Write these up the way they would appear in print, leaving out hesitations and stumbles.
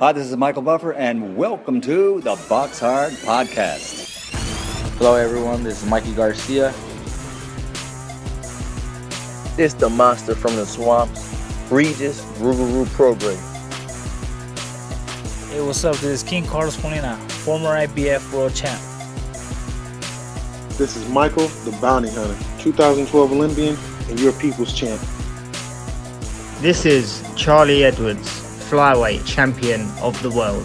Hi, this is Michael Buffer, and welcome to the BoxHard Podcast. Hello, everyone. This is Mikey Garcia. It's the monster from the swamps, Regis Rougarou Prograis. Hey, what's up? This is King Carlos Molina, former IBF world champ. This is Michael, the Bounty Hunter, 2012 Olympian and your people's champ. This is Charlie Edwards, flyweight champion of the world.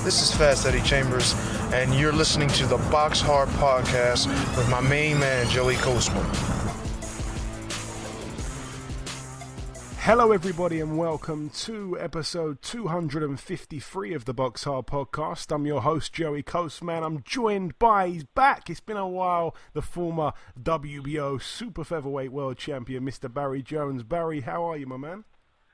This is Fast Eddie Chambers, and you're listening to the BoxHard Podcast with my main man, Joey Coastman. Hello everybody and welcome to episode 253 of the BoxHard Podcast. I'm your host Joey Coastman. I'm joined by, he's back, it's been a while, the former WBO Super-Featherweight world champion, Mr. Barry Jones. Barry, how are you, my man?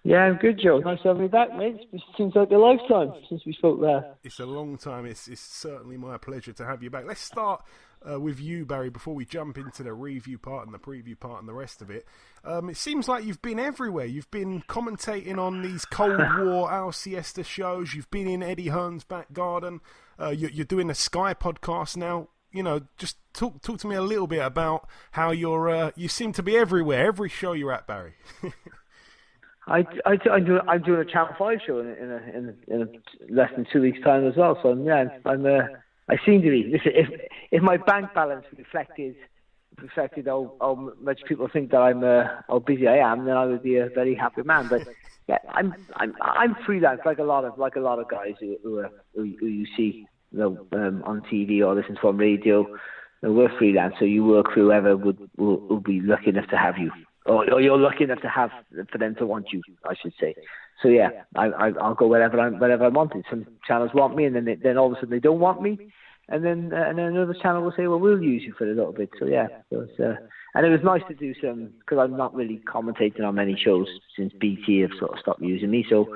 Yeah, I'm good, Joe. Nice to have me back, mate. It seems like a lifetime since we spoke there. It's a long time. It's certainly my pleasure to have you back. Let's start with you, Barry, before we jump into the review part and the preview part and the rest of it. It seems like you've been everywhere. You've been commentating on these Cold War Al Siesta shows. You've been in Eddie Hearn's back garden. You're doing a Sky podcast now. You know, just talk to me a little bit about how you seem to be everywhere. Every show you're at, Barry. I'm doing a Channel 5 show in less than 2 weeks' time as well. So I seem to be. Listen, if my bank balance reflected how much people think that how busy I am, then I would be a very happy man. But yeah, I'm freelance like a lot of guys who you see, on TV or listen to on radio. We're freelance, so you work for whoever will be lucky enough to have you. Or you're lucky enough to have for them to want you, I should say. So yeah, I'll go wherever I want. Some channels want me, and then all of a sudden they don't want me, and then another channel will say, well, we'll use you for a little bit. So yeah, and it was nice to do some, because I'm not really commentating on many shows since BT have sort of stopped using me. So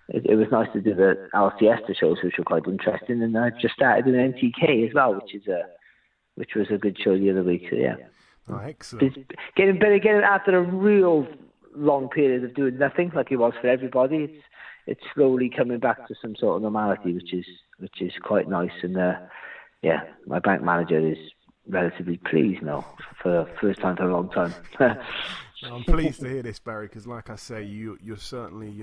it was nice to do the Al Siesta shows, which were quite interesting, and I just started an NTK as well, which was a good show the other week. So yeah. Oh, excellent. It's getting after a real long period of doing nothing, like it was for everybody. It's slowly coming back to some sort of normality, which is quite nice. And my bank manager is relatively pleased now for the first time for a long time. I'm pleased to hear this, Barry, because like I say, you're certainly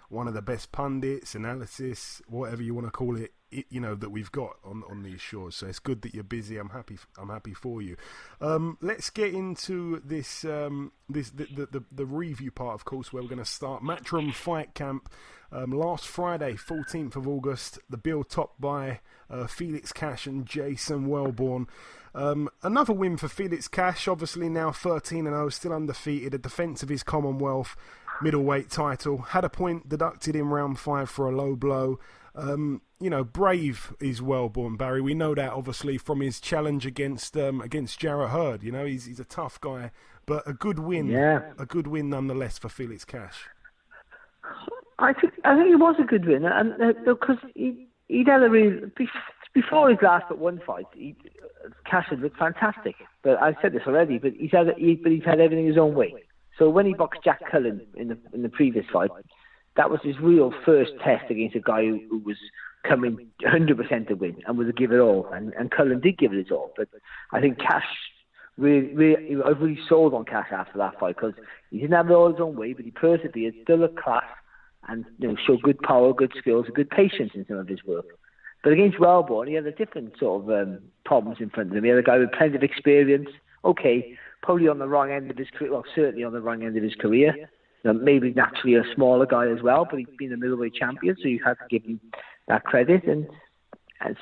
one of the best pundits, analysis, whatever you want to call it, that we've got on these shows. So it's good that you're busy. I'm happy for you. Let's get into this the review part, of course, where we're going to start Matchroom Fight Camp. Last Friday, 14th of August, the bill topped by Felix Cash and Jason Wellborn. Another win for Felix Cash, obviously now 13-0, still undefeated, a defence of his Commonwealth middleweight title. Had a point deducted in round 5 for a low blow. Brave is Wellborn, Barry. We know that obviously from his challenge against Jarrett Hurd. He's a tough guy, but a good win. Yeah. A good win nonetheless for Felix Cash. I think it was a good win, and because he'd had a real before his last but one fight, Cash had looked fantastic. But I've said this already, but he's had everything his own way. So when he boxed Jack Cullen in the previous fight, that was his real first test against a guy who was coming 100% to win and would give it all. And Cullen did give it his all. But I think Cash, I really sold on Cash after that fight, because he didn't have it all his own way, but he persevered, still a class, and showed good power, good skills, and good patience in some of his work. But against Wellborn, he had a different sort of problems in front of him. He had a guy with plenty of experience. Okay, probably on the wrong end of his career. Well, certainly on the wrong end of his career. Maybe naturally a smaller guy as well, but he's been a middleweight champion, so you have to give him that credit. And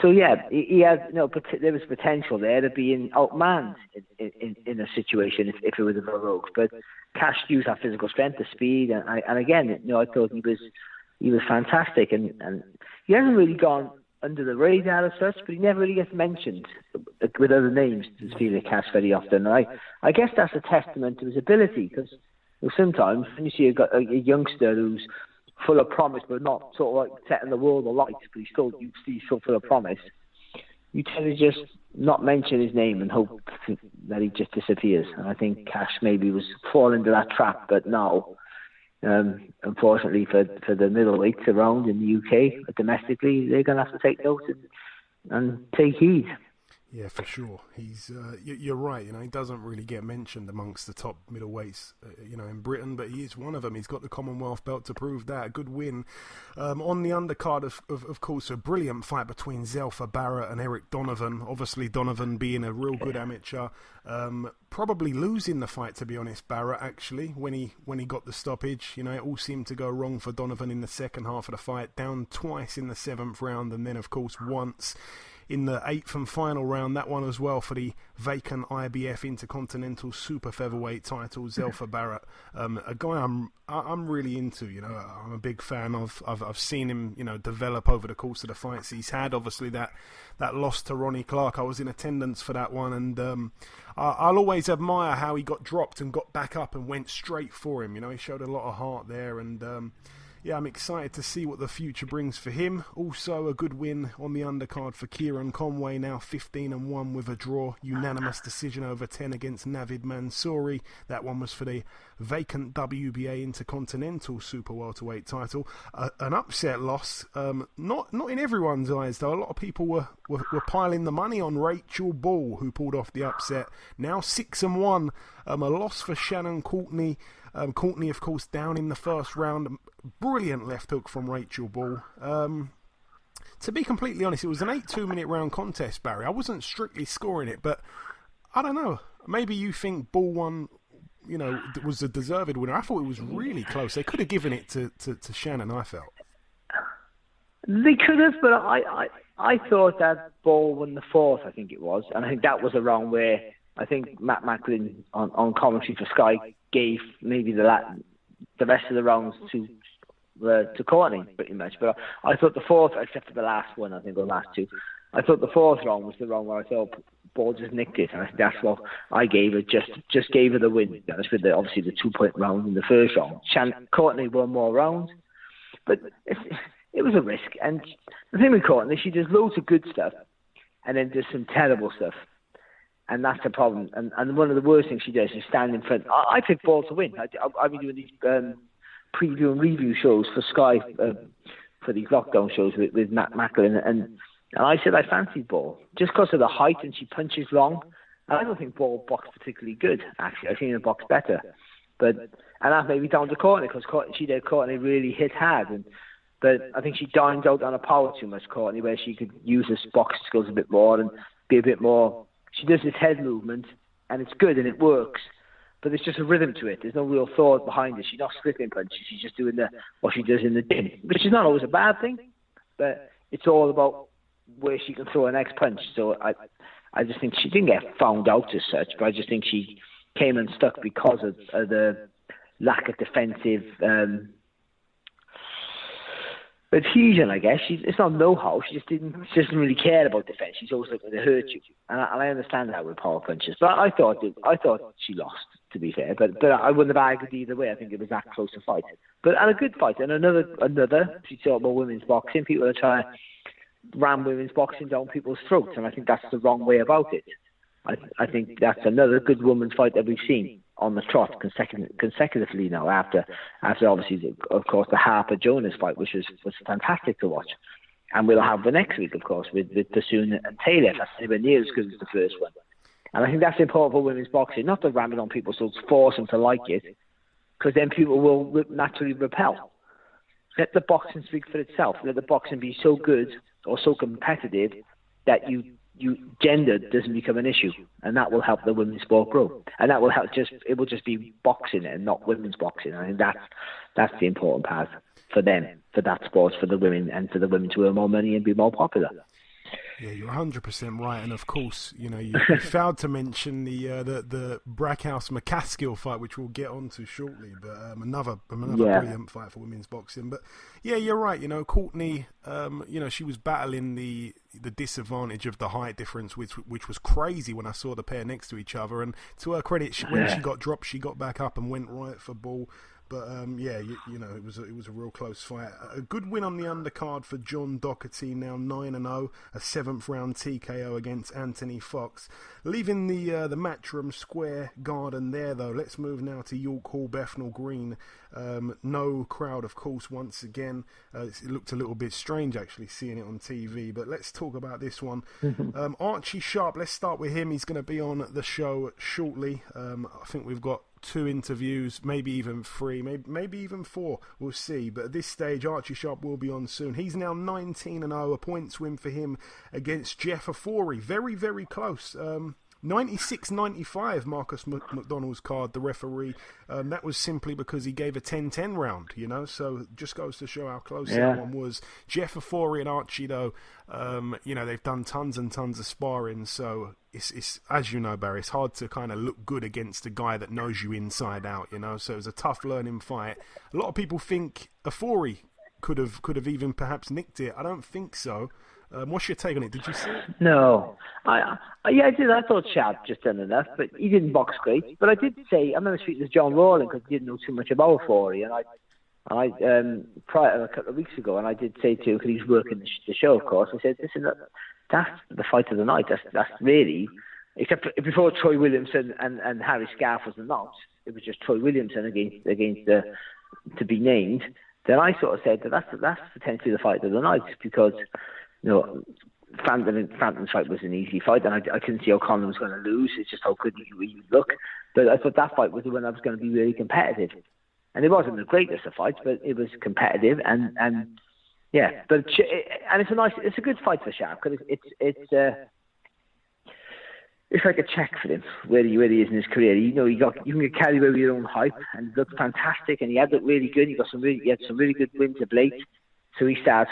so yeah, he had there was potential there to being outmanned in a situation if it was a Rogue. But Cash used that physical strength, the speed, and again, I thought he was fantastic, and he hasn't really gone under the radar as such, but he never really gets mentioned with other names as Felix Cash very often. And I guess that's a testament to his ability, because sometimes when you see a youngster who's full of promise but not sort of like setting the world alight, but he's still full of promise, you tend to just not mention his name and hope that he just disappears. And I think Cash maybe was falling into that trap, but no. Unfortunately for the middleweights around in the UK, domestically, they're going to have to take note and take heed. Yeah, for sure. He's you're right. He doesn't really get mentioned amongst the top middleweights, in Britain, but he is one of them. He's got the Commonwealth belt to prove that. A good win on the undercard. Of course, a brilliant fight between Zelfa Barrett and Eric Donovan. Obviously, Donovan being a real good amateur, probably losing the fight, to be honest. Barrett actually, when he got the stoppage, it all seemed to go wrong for Donovan in the second half of the fight. Down twice in the 7th round, and then of course once in the 8th and final round, that one as well for the vacant IBF Intercontinental Super-Featherweight title. Zelfa Barrett, a guy I'm really into. I'm a big fan of. I've seen him, develop over the course of the fights he's had. Obviously, that loss to Ronnie Clark, I was in attendance for that one, and I'll always admire how he got dropped and got back up and went straight for him. He showed a lot of heart there, and yeah, I'm excited to see what the future brings for him. Also, a good win on the undercard for Kieran Conway, now 15-1 with a draw. Unanimous decision over 10 against Navid Mansouri. That one was for the vacant WBA Intercontinental Super Welterweight title. An upset loss, not in everyone's eyes though. A lot of people were piling the money on Rachel Ball, who pulled off the upset. Now 6-1, a loss for Shannon Courtney. Courtney, of course, down in the first round. Brilliant left hook from Rachel Ball. To be completely honest, it was an 8-2-minute round contest, Barry. I wasn't strictly scoring it, but I don't know. Maybe you think Ball won, was a deserved winner. I thought it was really close. They could have given it to Shannon, I felt. They could have, but I thought that Ball won the 4th, I think it was. And I think that was a round where I think Matt Macklin on commentary for Sky gave maybe the rest of the rounds to Courtney, pretty much. But I thought the 4th, except for the last one, I think, or last two, I thought the 4th round was the round where I thought Ball just nicked it. And I think that's what I gave it, just gave her the win. That's with obviously the 2-point round in the first round. Courtney won more rounds, but it was a risk. And the thing with Courtney, she does loads of good stuff and then does some terrible stuff. And that's the problem. And one of the worst things she does is stand in front. I pick Ball to win. I've been doing these preview and review shows for Sky, for these lockdown shows with Matt Macklin. And I said I fancied Ball just because of the height, and she punches long. And I don't think Ball boxed particularly good, actually. I think her box better. And that may be down to Courtney, because Courtney really hit hard. But I think she dined out on her power too much, Courtney, where she could use her box skills a bit more and be a bit more. She does this head movement, and it's good, and it works. But there's just a rhythm to it. There's no real thought behind it. She's not slipping punches. She's just doing what she does in the gym, which is not always a bad thing. But it's all about where she can throw her next punch. So I just think she didn't get found out as such, but I just think she came unstuck because of the lack of defensive adhesion, I guess. It's not know-how. She doesn't really care about defense. She's always looking to hurt you, and I understand that with power punches. But I thought she lost, to be fair. But I wouldn't have argued either way. I think it was that close a fight, and a good fight. And another. If you talk about women's boxing, people are trying to ram women's boxing down people's throats, and I think that's the wrong way about it. I think that's another good women's fight that we've seen on the trot consecutively now, after obviously, of course, the Harper Jonas fight, which was fantastic to watch. And we'll have the next week, of course, with Bassoon and Taylor. That's anywhere near as good as the first one. And I think that's important for women's boxing, not to ram it on people, so force them to like it, because then people will naturally repel. Let the boxing speak for itself. Let the boxing be so good or so competitive that gender doesn't become an issue, and that will help the women's sport grow. And that will help. It will just be boxing and not women's boxing. I think that's the important part for them, for that sport, for the women, and for the women to earn more money and be more popular. Yeah, you're 100% right, and of course, you failed to mention the Brackhouse McCaskill fight, which we'll get onto shortly. But another brilliant fight for women's boxing. But yeah, you're right. Courtney, she was battling the disadvantage of the height difference, which was crazy when I saw the pair next to each other. And to her credit, when she got dropped, she got back up and went right for Ball. But you know, it was a real close fight. A good win on the undercard for John Doherty, now 9-0, a 7th round TKO against Anthony Fox. Leaving the Matchroom Square Garden there, though, let's move now to York Hall, Bethnal Green. No crowd, of course, once again. It looked a little bit strange actually seeing it on TV, but let's talk about this one. Archie Sharp, let's start with him. He's going to be on the show shortly. I think we've got 2 interviews, maybe even 3, maybe even 4, we'll see. But at this stage, Archie Sharp will be on soon. He's now 19-0, a points win for him against Jeff Ofori. Very, very close. 96-95, Marcus McDonald's card, the referee. That was simply because he gave a 10-10 round, you know, so just goes to show how close that one was. Jeff Ofori and Archie, though, you know, they've done tons and tons of sparring, so it's as you know, Barry, it's hard to kind of look good against a guy that knows you inside out, you know, so it was a tough learning fight. A lot of people think Ofori could have even perhaps nicked it. I don't think so. What's your take on it? Did you see it? No. I did. I thought Sharp just done enough, but he didn't box great. But I did say, I remember speaking to John Rowland because he didn't know too much about Ofori, and I prior a couple of weeks ago, and I did say to him, because he's working the show, of course, I said, listen, that's the fight of the night. That's really, except before Troy Williamson and Harry Scarf was announced, it was just Troy Williamson against to be named. Then I sort of said that's potentially the fight of the night because, you know, Frampton's fight was an easy fight, and I couldn't see how Conor was going to lose. It's just how good he would look. But I thought that fight was the one that was going to be really competitive. And it wasn't the greatest of fights, but it was competitive, and yeah. But it's a good fight for Sharp because it's like a check for him where he is in his career. You know, you can get carried away with your own hype, and he looked fantastic, and he had looked really good. He had some really good wins of late. So he starts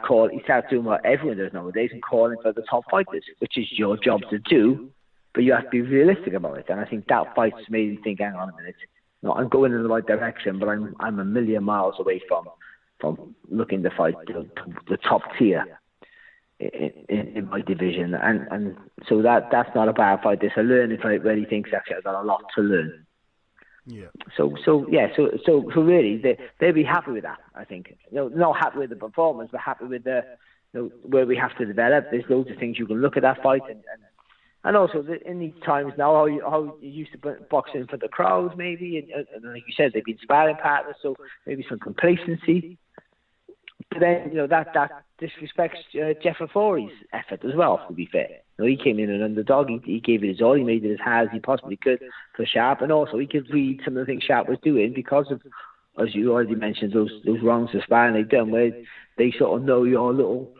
doing what everyone does nowadays and calling for the top fighters, which is your job to do, but you have to be realistic about it. And I think that fight's made me think, hang on a minute, no, I'm going in the right direction, but I'm a million miles away from looking to fight the top tier in my division. And so that's not a bad fight. It's a learning fight where he thinks, actually, I've got a lot to learn. Yeah. So really, they'll be happy with that. I think. You know, not happy with the performance, but happy with where we have to develop. There's loads of things you can look at that fight, and also in these times now, how you used to box in for the crowd, maybe, and like you said, they've been sparring partners, so maybe some complacency. But then, you know, that disrespects Jeff Ofori's effort as well, to be fair. You know, he came in an underdog, he gave it his all, he made it as hard as he possibly could for Sharp, and also he could read some of the things Sharp was doing because of, as you already mentioned, those rounds of sparring they've done where they sort of know your little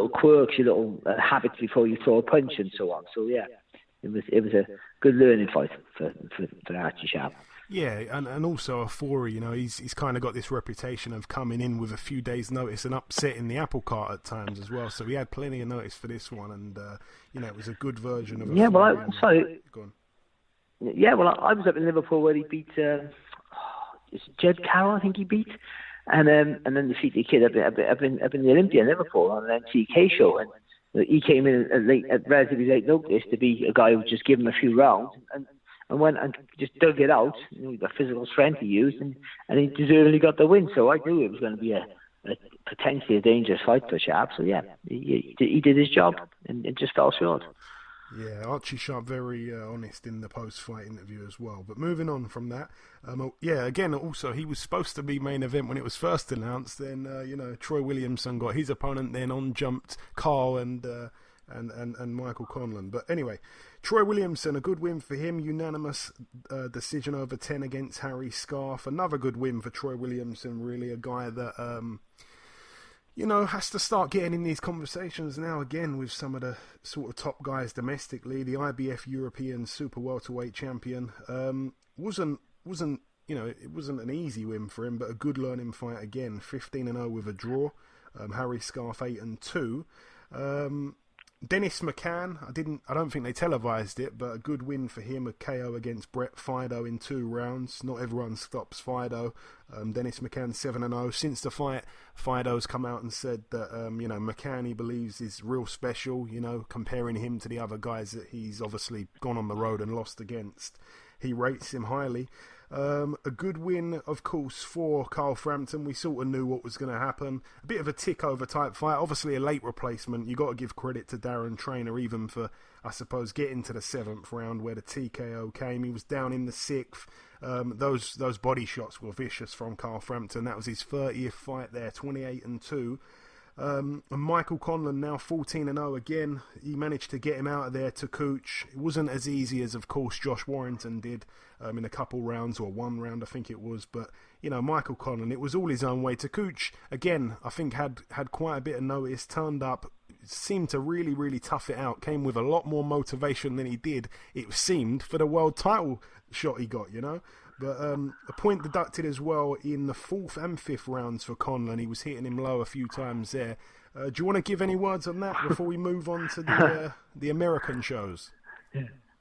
quirks, your little habits before you throw a punch and so on. So yeah, it was a good learning fight for Archie Sharp. Yeah, and also Ofori, you know, he's kind of got this reputation of coming in with a few days' notice and upsetting the apple cart at times as well. So he had plenty of notice for this one, and you know, it was a good version of. Yeah, well, I was up in Liverpool where he beat Jed Carroll, I think he beat, and then defeated the kid up in the Olympia in Liverpool on an MTK show, and he came in at relatively late notice to be a guy who just give him a few rounds and went and just dug it out, you know, the physical strength he used, and he deservedly got the win. So I knew it was going to be a potentially a dangerous fight for Sharp. So yeah, he did his job and it just fell short. Yeah, Archie Sharp very honest in the post-fight interview as well. But moving on from that, again, also he was supposed to be main event when it was first announced. Then you know, Troy Williamson got his opponent. Then on jumped Carl and Michael Conlon. But anyway, Troy Williamson, a good win for him. Unanimous decision over 10 against Harry Scarf. Another good win for Troy Williamson. Really, a guy that you know, has to start getting in these conversations now again with some of the sort of top guys domestically. The IBF European Super-Welterweight champion wasn't you know, it wasn't an easy win for him, but a good learning fight again. 15-0 with a draw. Harry Scarf 8-2. Dennis McCann, I don't think they televised it, but a good win for him, a KO against Brett Fido in 2 rounds. Not everyone stops Fido. Dennis McCann 7-0. Since the fight, Fido's come out and said that you know, McCann he believes is real special. You know, comparing him to the other guys that he's obviously gone on the road and lost against. he rates him highly. A good win, of course, for Carl Frampton. We sort of knew what was going to happen. A bit of a tick-over type fight. Obviously, a late replacement. You got to give credit to Darren Traynor, even for, I suppose, getting to the 7th round where the TKO came. He was down in the 6th. Those body shots were vicious from Carl Frampton. That was his 30th fight there, 28-2. And Michael Conlan now 14-0 again. He managed to get him out of there to Cooch. It wasn't as easy as, of course, Josh Warrington did in a couple rounds, or one round I think it was. But, you know, Michael Conlan, it was all his own way. To Cooch, again, I think had quite a bit of notice, turned up, seemed to really, really tough it out, came with a lot more motivation than he did, it seemed, for the world title shot he got, you know. But a point deducted as well in the 4th and 5th rounds for Conlan. He was hitting him low a few times there. Do you want to give any words on that before we move on to the American shows?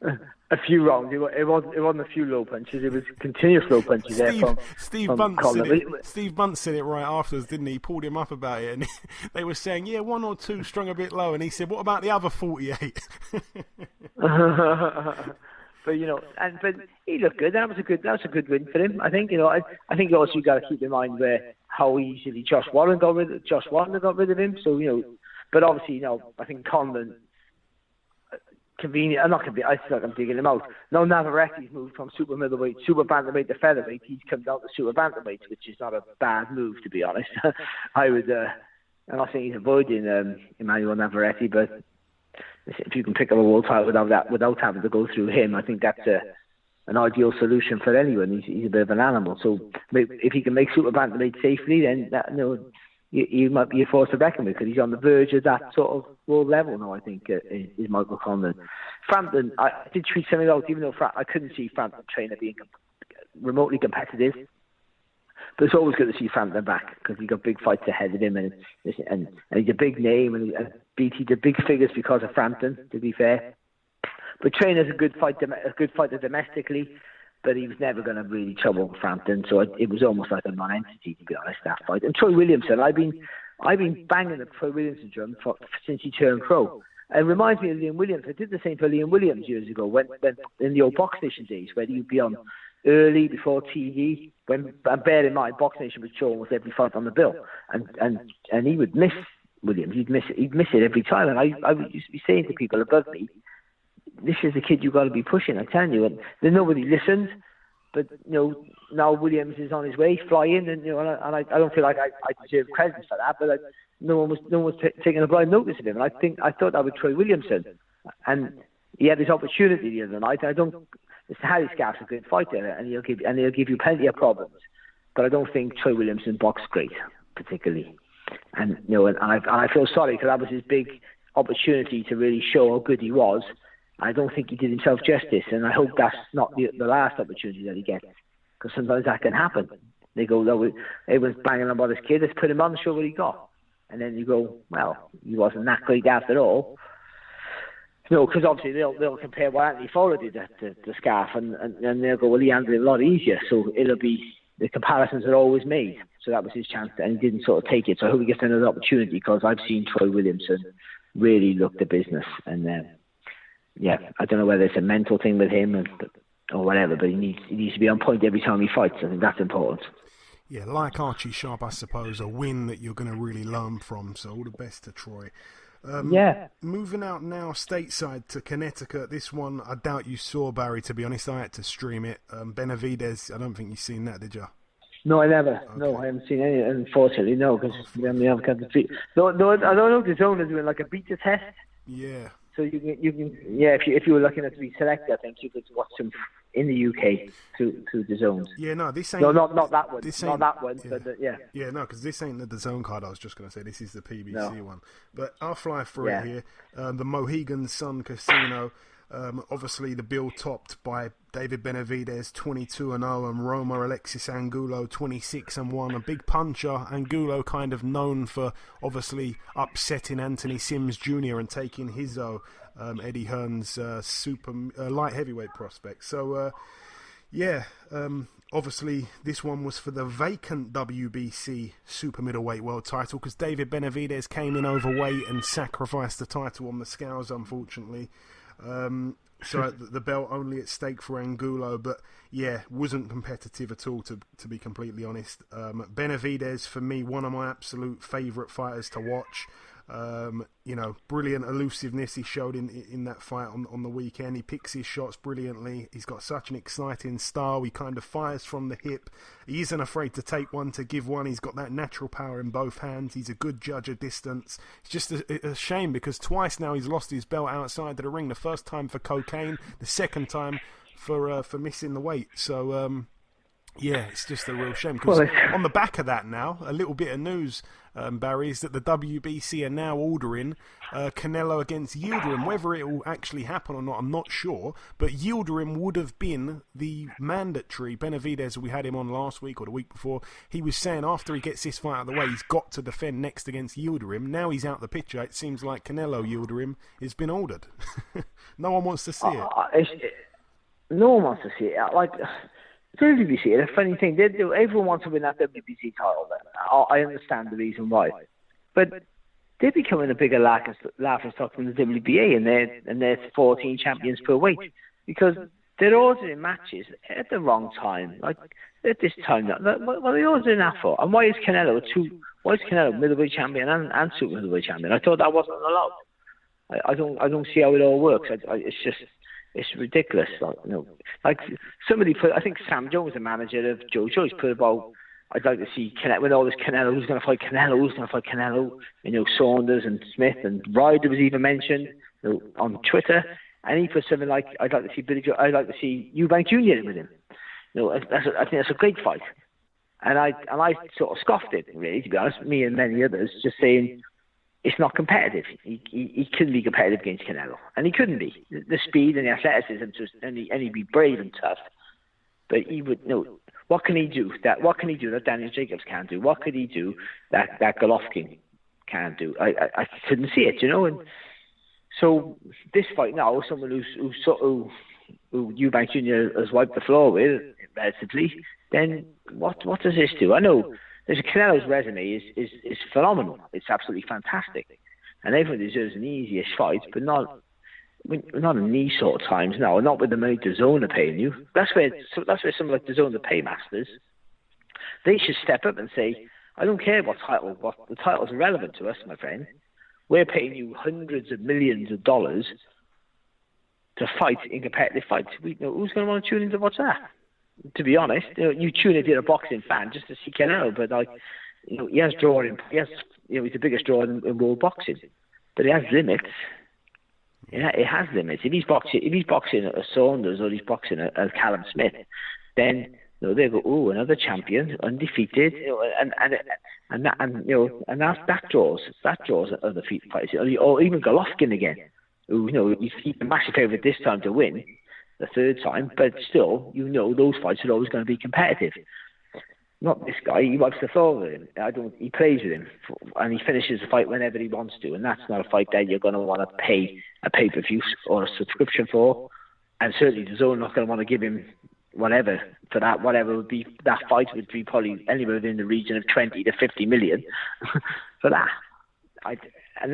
A few wrongs. It wasn't a few low punches. It was continuous low punches Steve from Bunt Conlan. Steve Bunt said it right afterwards, didn't he? He pulled him up about it, and they were saying, yeah, 1 or 2 strung a bit low, and he said, what about the other 48? But you know, but he looked good. That was a good win for him. I think, you know, I think also you got to keep in mind how easily Josh Warren got rid of him. So, you know, but obviously, you know, I think Conlan convenient. I'm not convenient. I feel like I'm digging him out. No, Navarrete's moved from Super-Bantamweight to featherweight. He's come down to Super-Bantamweight, which is not a bad move, to be honest. I would. I'm not saying he's avoiding Emmanuel Navarrete, but if you can pick up a world title without having to go through him, I think that's an ideal solution for anyone. He's a bit of an animal. So if he can make Super-Bantamweight safely, then he might be a force to reckon with, because he's on the verge of that sort of world level now, I think, is Michael Conlan. Frampton, I did tweet something out, even though I couldn't see Frampton Traynor being remotely competitive. But it's always good to see Frampton back, because he got big fights ahead of him, and he's a big name, and he did big figures because of Frampton, to be fair. But Traynor's a good fighter domestically, but he was never going to really trouble Frampton, so it was almost like a non-entity, to be honest, that fight. And Troy Williamson, I've been banging the Troy Williamson drum since he turned pro. It reminds me of Liam Williams. I did the same for Liam Williams years ago, when in the old Box Nation days, where you'd be on early before TV. And bear in mind, Box Nation was showing almost every fight on the bill, and he would miss Williams. He'd miss it every time. And I used to be saying to people above me, this is the kid you've got to be pushing, I'm telling you. And then nobody listened. But, you know, now Williams is on his way, flying, and, you know, and I don't feel like I deserve credit for that, but no one was taking a blind notice of him. And I thought that would Troy Williamson, and he had his opportunity the other night. Harry Scarf's a good fighter, and he'll give you plenty of problems. But I don't think Troy Williamson boxed great, particularly. And, you know, and I feel sorry, because that was his big opportunity to really show how good he was. I don't think he did himself justice, and I hope that's not the last opportunity that he gets, because sometimes that can happen. They go, no, everyone's banging on about this kid, let's put him on and show what he got. And then you go, well, he wasn't that great after all. No, because obviously they'll compare what Anthony Fowler did to Scarf, and they'll go, well, he handled it a lot easier. So it'll be, the comparisons are always made. So that was his chance, and he didn't sort of take it. So I hope he gets another opportunity, because I've seen Troy Williamson really look the business. And yeah, I don't know whether it's a mental thing with him or whatever, but he needs to be on point every time he fights. I think that's important. Yeah, like Archie Sharp, I suppose, a win that you're going to really learn from. So all the best to Troy. Moving out now stateside to Connecticut. This one, I doubt you saw, Barry, to be honest. I had to stream it. Benavidez, I don't think you've seen that, did you? No, I never. Okay. No, I haven't seen any, unfortunately, no, because we haven't got the treat. No, I don't know if the zone is doing like a beta test. Yeah. So you can if you were looking at to be selected, I think you could watch them in the UK through the zones. Yeah, no, this ain't... No, not that one. Not that one, yeah. But yeah. Yeah, no, because this ain't the zone card I was just going to say. This is the PBC one. But I'll fly through it here. The Mohegan Sun Casino. Obviously, the bill topped by David Benavidez, 22-0, and Roma Alexis Angulo, 26-1. A big puncher. Angulo kind of known for obviously upsetting Anthony Sims Jr. and taking his Eddie Hearn's super light heavyweight prospect. So, obviously this one was for the vacant WBC super middleweight world title, because David Benavidez came in overweight and sacrificed the title on the scales, unfortunately. So the belt only at stake for Angulo, but yeah, wasn't competitive at all, to be completely honest. Benavidez, for me, one of my absolute favourite fighters to watch. Brilliant elusiveness he showed in that fight on the weekend. He picks his shots brilliantly. He's got such an exciting style. He kind of fires from the hip. He isn't afraid to take one, to give one. He's got that natural power in both hands. He's a good judge of distance. It's just a shame because twice now he's lost his belt outside of the ring. The first time for cocaine, the second time for missing the weight. So yeah, it's just a real shame. Because on the back of that now, a little bit of news, Barry, is that the WBC are now ordering Canelo against Yildirim. Whether it will actually happen or not, I'm not sure. But Yildirim would have been the mandatory. Benavidez, we had him on last week or the week before. He was saying after he gets this fight out of the way, he's got to defend next against Yildirim. Now he's out the picture. It seems like Canelo Yildirim has been ordered. No one wants to see it. No one wants to see it. Like, WBC, the funny thing, everyone wants to win that WBC title. I understand the reason why, but they're becoming a bigger laughing stock than the WBA and their 14 champions per weight, because they're ordering matches at the wrong time. Like at this time, what are they ordering that for? And why is Canelo middleweight champion and super middleweight champion? I thought that wasn't allowed. I don't see how it all works. It's ridiculous. Like somebody put, I think Sam Jones, the manager of Joe Joyce, put about, I'd like to see with all this Canelo, who's going to fight Canelo, Saunders and Smith, and Ryder was even mentioned on Twitter, and he put something like, I'd like to see Billy Joe, I'd like to see Eubank Jr. with him. I think that's a great fight, and I sort of scoffed it, really, to be honest, me and many others, just saying, it's not competitive. He couldn't be competitive against Canelo, and he couldn't be. The speed and the athleticism, and he'd be brave and tough. But he would what can he do? What can he do that Daniel Jacobs can't do? What could he do that Golovkin can't do? I couldn't see it, And so this fight now, someone who Eubank Jr. has wiped the floor with relatively, then what does this do? I know. Canelo's resume is phenomenal. It's absolutely fantastic, and everyone deserves an easiest fight, but not in these sort of times. No, not with the money DAZN are paying you. That's where someone like DAZN, the paymasters, they should step up and say, I don't care what the title's irrelevant to us, my friend. We're paying you hundreds of millions of dollars to fight in competitive fights. Who's going to want to tune in to watch that? To be honest, you tune if you're a boxing fan just to see Canelo, but he has drawing. He's the biggest draw in world boxing, but he has limits. It has limits. If he's boxing a Saunders or he's boxing a Callum Smith, then they go, another champion, undefeated, and that draws other fights, or even Golovkin again, who he's a massive favourite this time to win. The third time, but still, those fights are always going to be competitive. Not this guy. He wipes the floor with him. He plays with him, and he finishes the fight whenever he wants to. And that's not a fight that you're going to want to pay a pay-per-view or a subscription for. And certainly, the zone not going to want to give him whatever for that. Whatever would be that fight would be probably anywhere within the region of 20 to 50 million for that. And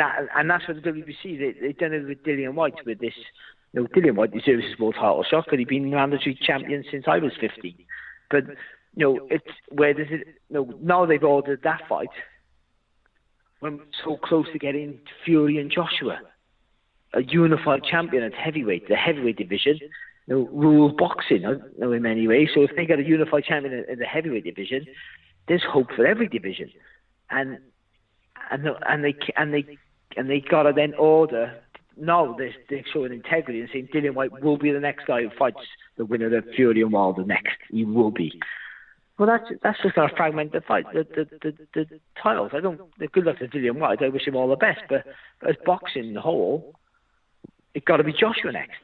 that's what the WBC they've done it with Dillian Whyte with this. Dillian Whyte deserves his world title shot because he's been mandatory champion since I was 15. But where does it? Now they've ordered that fight when we're so close to getting Fury and Joshua, a unified champion at heavyweight, the heavyweight division. Rules boxing in many ways. So if they get a unified champion in the heavyweight division, there's hope for every division, and they gotta then order. No, they're showing integrity and saying Dillian Whyte will be the next guy who fights the winner of Fury and Wilder next. He will be. Well, that's just going to fragment the fight, the titles. Good luck to Dillian Whyte. I wish him all the best. But as boxing the whole, it got to be Joshua next.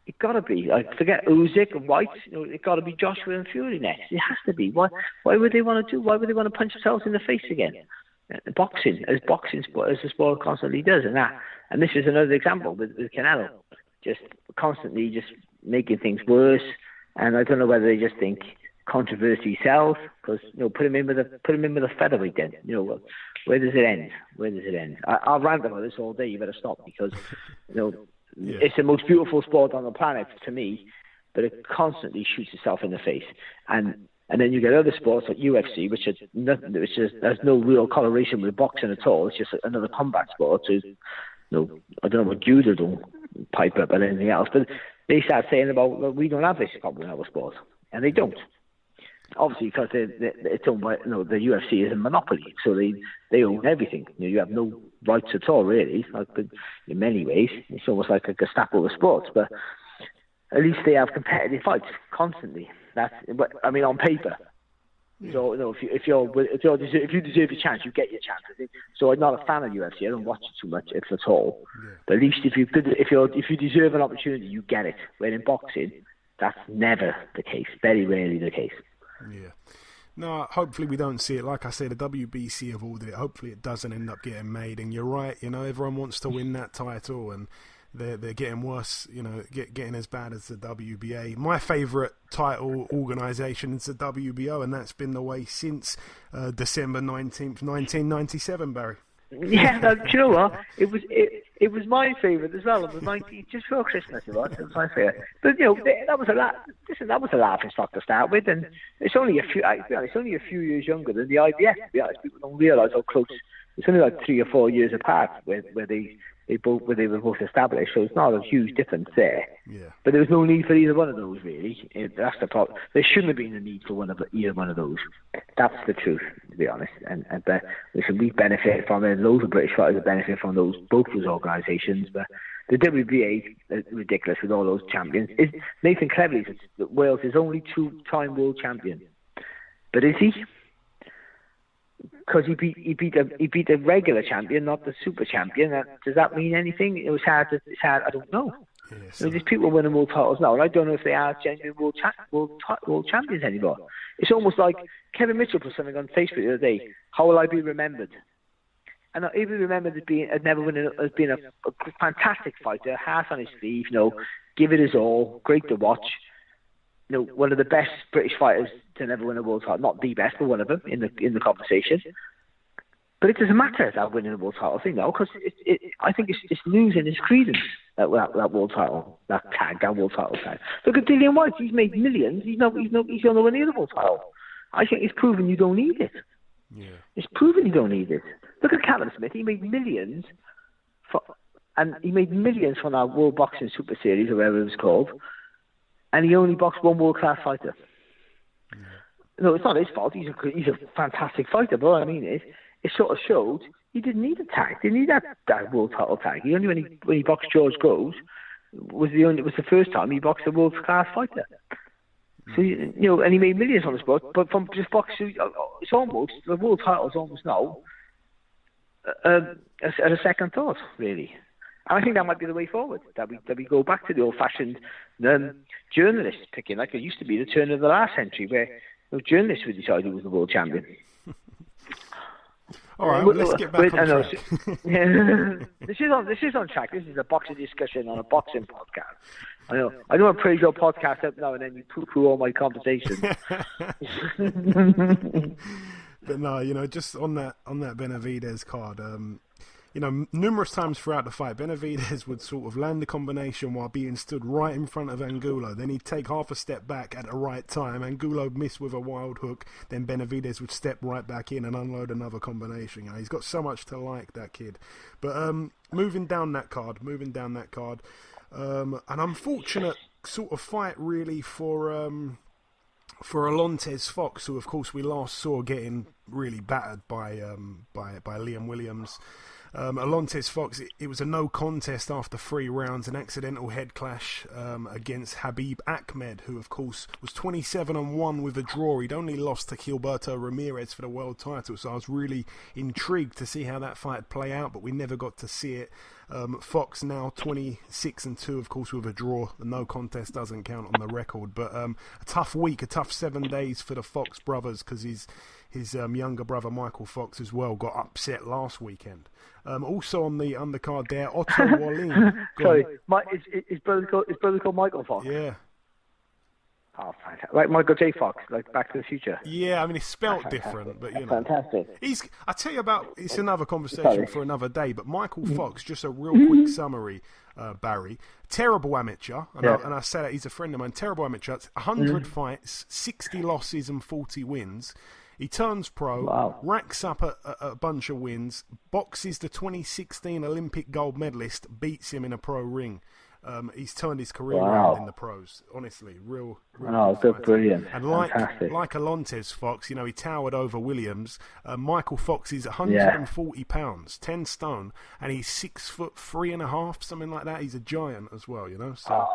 It got to be. Forget Usyk and White. It got to be Joshua and Fury next. It has to be. Why would they want to do? Why would they want to punch themselves in the face again? Boxing sport, as the sport constantly does, and this is another example with Canelo, just constantly just making things worse. And I don't know whether they just think controversy sells, because put him in with a featherweight. Then where does it end? I'll rant about this all day. You better stop, because It's the most beautiful sport on the planet to me, but it constantly shoots itself in the face. And then you get other sports like UFC, which has no real correlation with boxing at all. It's just another combat sport. So, I don't know what judo don't pipe up or anything else, but they start saying about, well, we don't have this problem in our sport, and they don't. Obviously, because it's owned by, the UFC is a monopoly, so they own everything. You have no rights at all, really. But in many ways, it's almost like a Gestapo of sports. But at least they have competitive fights constantly. On paper. So if you deserve your chance, you get your chance. I think. So I'm not a fan of UFC. I don't watch it too much, if at all. Yeah. But at least if you deserve an opportunity, you get it. Where in boxing, that's never the case. Very rarely the case. Yeah. No, hopefully we don't see it. Like I said, the WBC have ordered it. Hopefully it doesn't end up getting made. And you're right, everyone wants to win that title, and they're getting worse, getting as bad as the WBA. My favourite title organisation is the WBO, and that's been the way since December 19th, 1997, Barry. Yeah, do you know what? It was my favourite as well. It was 19th, just before Christmas. It was my favourite. But that was a laughing stock to start with, and it's only a few years younger than the IBF. To be honest, people don't realise how close. It's only like 3 or 4 years apart where they were both established. So it's not a huge difference there. Yeah. But there was no need for either one of those, really. That's the problem. There shouldn't have been a need for either one of those. That's the truth, to be honest. And listen, we benefit from it. Loads of British fighters benefit from both those organisations. But the WBA is ridiculous with all those champions. Nathan Cleverley is Wales' only 2-time world champion. But is he? Because he beat a regular champion, not the super champion. Does that mean anything? It's hard. I don't know. Yes. There's people winning world titles now, and I don't know if they are genuine world champions anymore. It's almost like Kevin Mitchell put something on Facebook the other day. How will I be remembered? And he'll be remembered as being a fantastic fighter, heart on his sleeve. Give it his all, great to watch. One of the best British fighters to never win a world title. Not the best, but one of them in the conversation. But it doesn't matter that winning a world title thing now, because I think it's losing its credence, that world title, that world title tag. Look at Dillian Whyte. He's made millions. He's not winning the other world title. I think it's proven you don't need it. Yeah. It's proven you don't need it. Look at Callum Smith. He made millions from our World Boxing Super Series, or whatever it was called. And he only boxed one world-class fighter. Yeah. No, it's not his fault. He's a fantastic fighter. But what I mean is, it sort of showed he didn't need a tag. He didn't need that world title tag. He only when he boxed George Groves was the first time he boxed a world-class fighter. So and he made millions on the sport. But from just boxing, it's almost the world title is almost now a second thought, really. And I think that might be the way forward, that we go back to the old-fashioned journalists picking, like it used to be the turn of the last century, where journalists would decide who was the world champion. All right, let's get back on track. This is on track. This is a boxing discussion on a boxing podcast. I know I praise your podcast up now and then you poo-poo all my conversations. But no, just on that Benavidez card, numerous times throughout the fight, Benavidez would sort of land the combination while being stood right in front of Angulo. Then he'd take half a step back at the right time. Angulo missed with a wild hook. Then Benavidez would step right back in and unload another combination. He's got so much to like, that kid. But moving down that card, an unfortunate sort of fight really for Alontes Fox, who of course we last saw getting really battered by Liam Williams. Alontes Fox, it was a no contest after 3 rounds, an accidental head clash against Habib Ahmed, who of course was 27-1 with a draw. He'd only lost to Gilberto Ramirez for the world title, so I was really intrigued to see how that fight would play out, but we never got to see it. Fox now 26-2, of course, with a draw. The no contest doesn't count on the record, but a tough week, a tough 7 days for the Fox brothers, because his younger brother Michael Fox as well got upset last weekend. Also on the undercard there, Otto Wallin. Sorry, his brother called Michael Fox. Yeah. Oh, fantastic. Like Michael J. Fox, like Back to the Future. Yeah, I mean, it's spelt different, but you know. Fantastic. I tell you about, it's another conversation for another day, but Michael Fox, just a real quick summary, Barry. Terrible amateur, and I say that he's a friend of mine. Terrible amateur, 100 fights, 60 losses and 40 wins. He turns pro, racks up a bunch of wins, boxes the 2016 Olympic gold medalist, beats him in a pro ring. He's turned his career around in the pros. Honestly, real good, brilliant. And like Alontes Fox, you know, he towered over Williams. Michael Fox is 140 pounds, 10 stone, and he's 6'3.5", something like that. He's a giant as well, you know. So,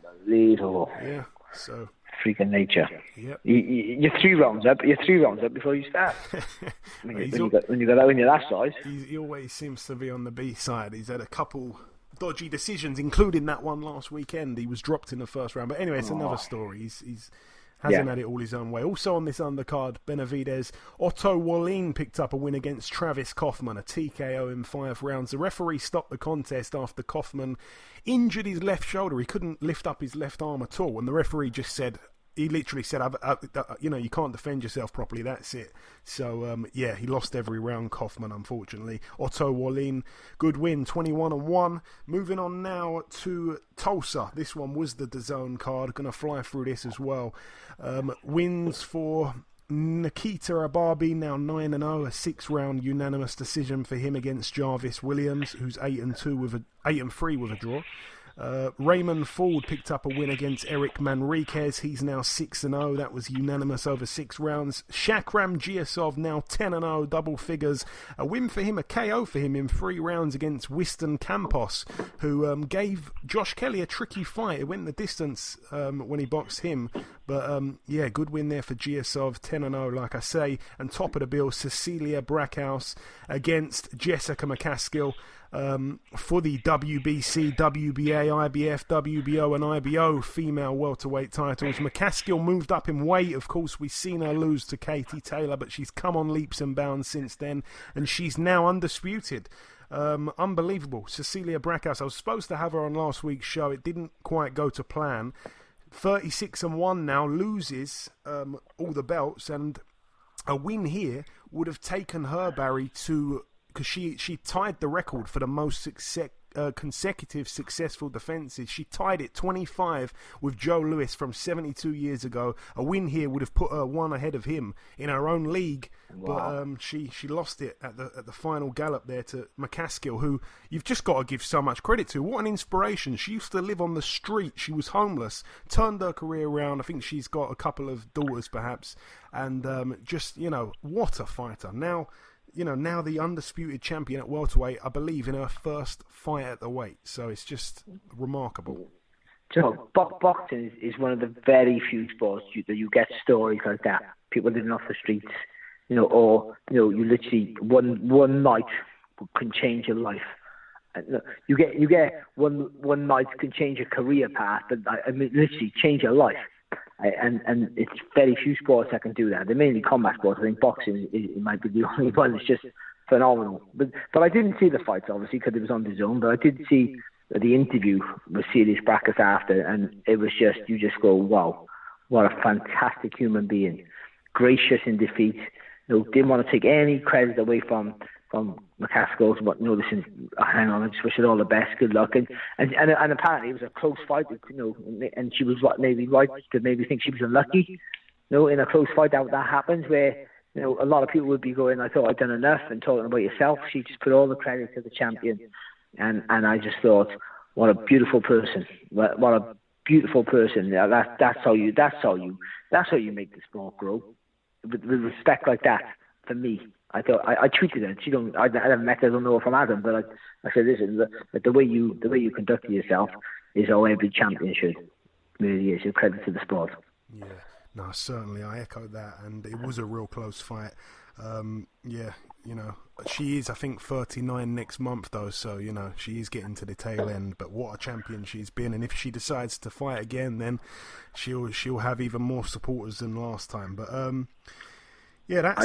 unbelievable. Yeah. So. Freaking nature. Yep. You're 3 rounds up. You're 3 rounds up before you start. when you got that size. He always seems to be on the B side. He's had a couple dodgy decisions, including that one last weekend. He was dropped in the first round. But anyway, it's another story. He's hasn't had it all his own way. Also on this undercard, Benavidez, Otto Wallin picked up a win against Travis Kaufman, a TKO in 5 rounds. The referee stopped the contest after Kaufman injured his left shoulder. He couldn't lift up his left arm at all, and the referee just said, he literally said, you know, you can't defend yourself properly, that's it. So, he lost every round, Kaufman, unfortunately. Otto Wallin, good win, 21-1. Moving on now to Tulsa. This one was the DAZN card. Going to fly through this as well. Wins for Nikita Ababi, now 9-0, a 6-round unanimous decision for him against Jarvis Williams, who's 8-3 with a draw. Raymond Ford picked up a win against Eric Manriquez. He's now 6-0. That was unanimous over 6 rounds. Shakram Giasov now 10-0, double figures. A win for him, a KO for him in 3 rounds against Wyston Campos, who gave Josh Kelly a tricky fight. It went the distance when he boxed him. But, good win there for Giasov, 10-0, like I say. And top of the bill, Cecilia Brackhouse against Jessica McCaskill. For the WBC, WBA, IBF, WBO and IBO female welterweight titles. McCaskill moved up in weight. Of course, we've seen her lose to Katie Taylor, but she's come on leaps and bounds since then, and she's now undisputed. Unbelievable. Cecilia Brackhouse, I was supposed to have her on last week's show. It didn't quite go to plan. 36-1 now, loses all the belts, and a win here would have taken her, Barry, to... because she tied the record for the most consecutive successful defences. She tied it 25 with Joe Louis from 72 years ago. A win here would have put her one ahead of him in her own league. Wow. But she lost it at the final gallop there to McCaskill, who you've just got to give so much credit to. What an inspiration. She used to live on the street. She was homeless, turned her career around. I think she's got a couple of daughters perhaps. And what a fighter. Now the undisputed champion at welterweight, I believe, in her first fight at the weight. So it's just remarkable. So boxing is one of the very few sports that you get stories like that. People living off the streets, you literally one night can change your life. You get one night can change your career path, but literally change your life. And it's very few sports that can do that. They're mainly combat sports. I think boxing it might be the only one. It's just phenomenal. But I didn't see the fights, obviously, because it was on DAZN. But I did see the interview with Celia's Brackhouse after, and it was just, you just go, wow, what a fantastic human being. Gracious in defeat. Didn't want to take any credit away from McCaskill, but listen, hang on, I just wish her all the best, good luck, and apparently it was a close fight, and she was maybe right to maybe think she was unlucky, in a close fight that happens where a lot of people would be going, I thought I'd done enough, and talking about yourself. She just put all the credit to the champion, and I just thought, what a beautiful person, what a beautiful person. That's how you make the sport grow, with respect like that. For me, I thought I tweeted her. I haven't met her. I don't know her from Adam, but I said, listen, the way you conduct yourself is how every champion should. Really is. Your credit to the sport. Yeah, no, certainly I echo that, and it was a real close fight. She is, I think, 39 next month though, so she is getting to the tail end. But what a champion she's been, and if she decides to fight again, then she'll have even more supporters than last time. But I'll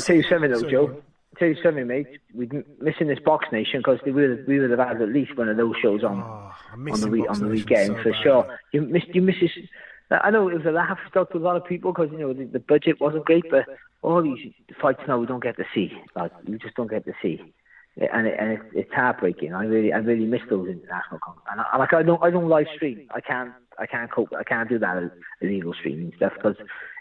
tell you something though, Joe. I'll tell you something, mate. We're missing this Box Nation because we would have had at least one of those shows on the weekend for sure. You miss this. I know it was a laugh stock to a lot of people because the budget wasn't great, but all these fights now we don't get to see. Like you just don't get to see, and it's heartbreaking. I really miss those international comps. And I don't live stream. I can't cope. I can't do that illegal streaming stuff because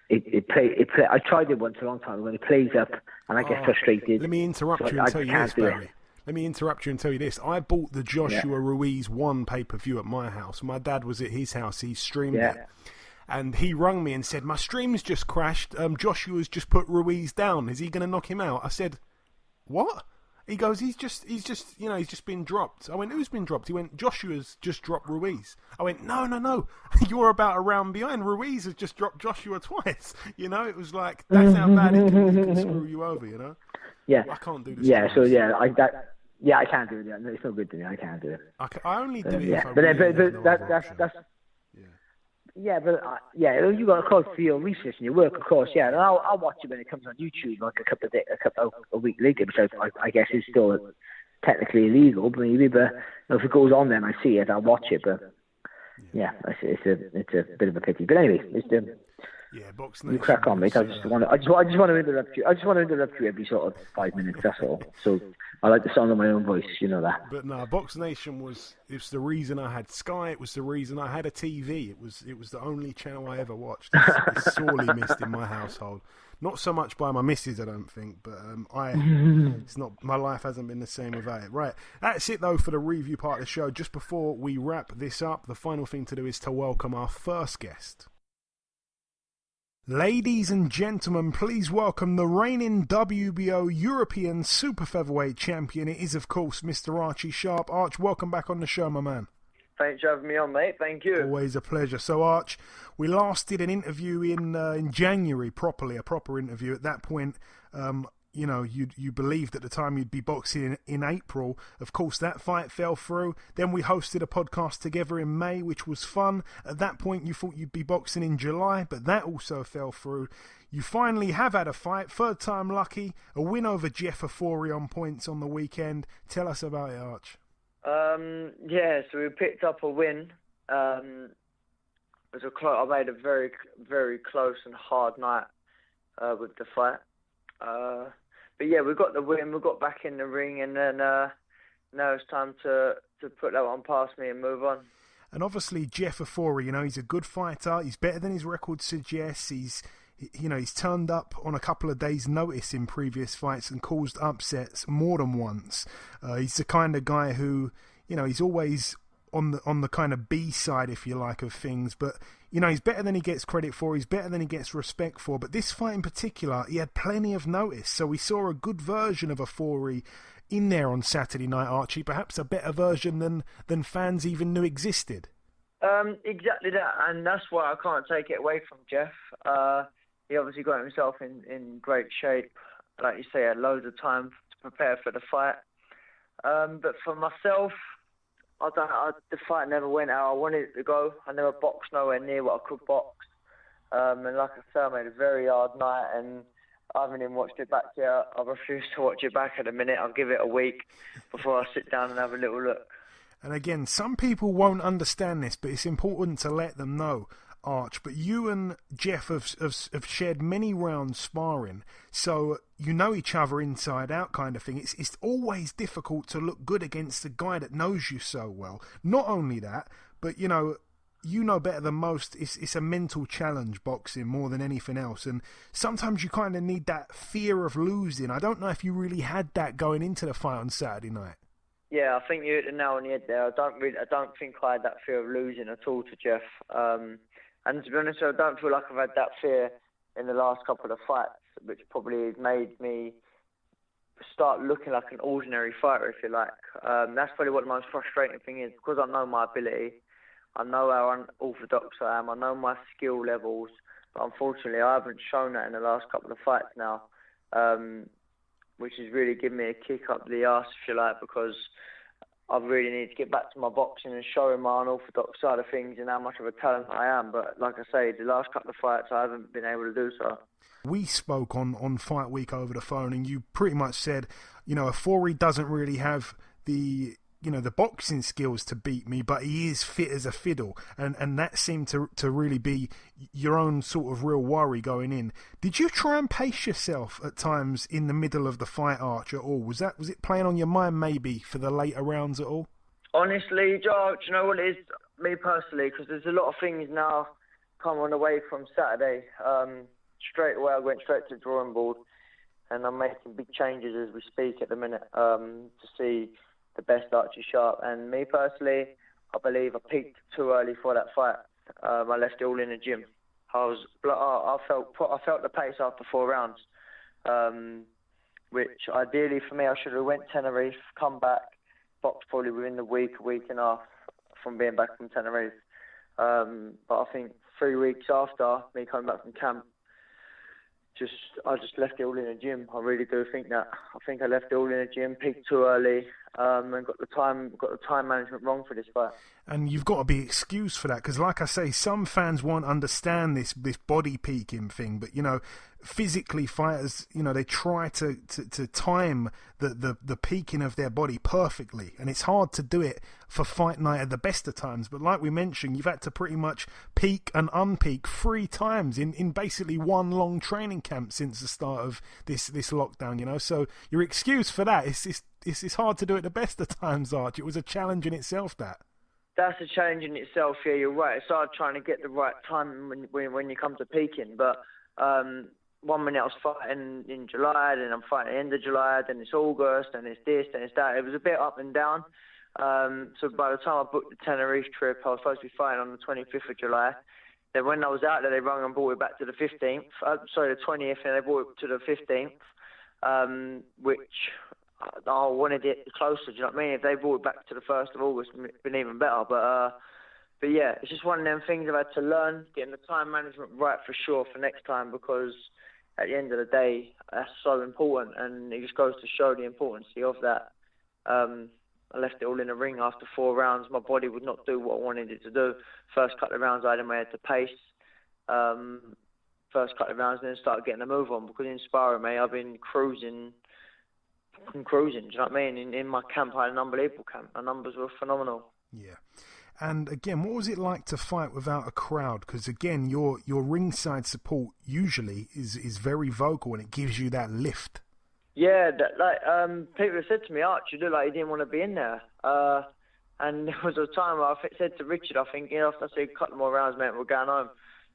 it play. I tried it once a long time when it plays up and I get frustrated. Let me interrupt you and tell you this, Barry. Let me interrupt you and tell you this. I bought the Joshua Ruiz 1 pay-per-view at my house. My dad was at his house. He streamed it. And he rung me and said, my stream's just crashed. Joshua's just put Ruiz down. Is he going to knock him out? I said, what? He goes, he's just been dropped. I went, who's been dropped? He went, Joshua's just dropped Ruiz. I went, no. You're about a round behind. Ruiz has just dropped Joshua twice. It was like, that's how bad it can screw you over, Yeah. I can't do this. I can't do it. No, it's no good to me. I can't do it. I only do it if I you got to close for your research and your work, of course. Yeah, and I'll watch it when it comes on YouTube, like a week later, which I guess is still technically illegal, maybe. But if it goes on, then I see it. I'll watch it. But it's a bit of a pity. But anyway, Box Nation. You crack on, mate. I just want to interrupt you. I just want to interrupt you every sort of 5 minutes. That's all. So I like the sound of my own voice. You know that. But no, Box Nation was the reason I had Sky. It was the reason I had a TV. It was the only channel I ever watched. It's sorely missed in my household. Not so much by my missus, I don't think, but it's not. My life hasn't been the same without it. Right, that's it though for the review part of the show. Just before we wrap this up, the final thing to do is to welcome our first guest. Ladies and gentlemen, please welcome the reigning WBO European Super-Featherweight champion. It is, of course, Mr. Archie Sharp. Arch, welcome back on the show, my man. Thanks for having me on, mate. Thank you. Always a pleasure. So, Arch, we last did an interview in January, a proper interview. At that point, you believed at the time you'd be boxing in April. Of course, that fight fell through. Then we hosted a podcast together in May, which was fun. At that point, you thought you'd be boxing in July, but that also fell through. You finally have had a fight, third time lucky, a win over Jeff Ofori on points on the weekend. Tell us about it, Arch. So we picked up a win. I made a very, very close and hard night with the fight. But yeah, we got the win, we got back in the ring, and then now it's time to put that one past me and move on. And obviously Jeff Ofori, he's a good fighter. He's better than his record suggests. He's turned up on a couple of days' notice in previous fights and caused upsets more than once. He's the kind of guy who, he's always on the kind of B side, if you like, of things. But, he's better than he gets credit for. He's better than he gets respect for. But this fight in particular, he had plenty of notice. So we saw a good version of Ofori in there on Saturday night, Archie. Perhaps a better version than fans even knew existed. Exactly that. And that's why I can't take it away from Jeff. He obviously got himself in great shape. Like you say, had loads of time to prepare for the fight. But for myself, the fight never went how I wanted it to go. I never boxed nowhere near what I could box. And like I said, I made a very hard night, and I haven't even watched it back yet. I refuse to watch it back at a minute. I'll give it a week before I sit down and have a little look. And again, some people won't understand this, but it's important to let them know, Arch. But you and Jeff have shared many rounds sparring, so you know each other inside out, kind of thing. It's always difficult to look good against a guy that knows you so well. Not only that, but you know better than most. It's a mental challenge, boxing, more than anything else. And sometimes you kind of need that fear of losing. I don't know if you really had that going into the fight on Saturday night. Yeah, I think you hit the nail on the head there. I don't think I had that fear of losing at all to Jeff. And to be honest, I don't feel like I've had that fear in the last couple of fights, which probably made me start looking like an ordinary fighter, if you like. That's probably what the most frustrating thing is, because I know my ability, I know how unorthodox I am, I know my skill levels, but unfortunately I haven't shown that in the last couple of fights now, which has really given me a kick up the arse, if you like, because I really need to get back to my boxing and showing my unorthodox side of things and how much of a talent I am. But like I say, the last couple of fights I haven't been able to do so. We spoke on Fight Week over the phone, and you pretty much said, Ofori doesn't really have the the boxing skills to beat me, but he is fit as a fiddle, and that seemed to really be your own sort of real worry going in. Did you try and pace yourself at times in the middle of the fight, Arch, at all? Was it playing on your mind maybe for the later rounds at all? Honestly, Joe, do you know what it is? Me personally, because there's a lot of things now coming away from Saturday. Straight away, I went straight to the drawing board, and I'm making big changes as we speak at the minute to see the best Archie Sharp. And me personally, I believe I peaked too early for that fight. I left it all in the gym. I felt the pace after 4 rounds, which ideally for me, I should have went Tenerife, come back, boxed probably within the week and a half from being back from Tenerife. But I think 3 weeks after me coming back from camp, I just left it all in the gym. I really do think that. I think I left it all in the gym, peaked too early, and got the time management wrong for this fight. And you've got to be excused for that, because like I say, some fans won't understand this body peaking thing, but physically fighters, they try to time the peaking of their body perfectly, and it's hard to do it for fight night at the best of times. But like we mentioned, you've had to pretty much peak and unpeak 3 times in basically one long training camp since the start of this lockdown, so you're excused for that. It's hard to do it the best of times, Arch. It was a challenge in itself, that. That's a challenge in itself, yeah, you're right. It's hard trying to get the right time when you come to peaking. But 1 minute I was fighting in July, then I'm fighting at the end of July, then it's August, then it's this, then it's that. It was a bit up and down. So by the time I booked the Tenerife trip, I was supposed to be fighting on the 25th of July. Then when I was out there, they rung and brought it back to the 15th. The 20th, and they brought it to the 15th, which I wanted it closer, do you know what I mean? If they brought it back to the 1st of August, it would have been even better. But yeah, it's just one of them things I've had to learn, getting the time management right for sure for next time, because at the end of the day, that's so important, and it just goes to show the importance of that. I left it all in the ring after 4 rounds. My body would not do what I wanted it to do. First couple of rounds, I had in my head to pace. First couple of rounds, then started getting a move on, because in sparring, mate, I've been cruising. Do you know what I mean? In my camp, I had an unbelievable camp. My numbers were phenomenal. Yeah. And again, what was it like to fight without a crowd? Because again, your ringside support usually is very vocal, and it gives you that lift. Yeah, people have said to me, Arch, you look like you didn't want to be in there. And there was a time where I said to Richard, I think, after I said, cut them more rounds, mate, we're going home.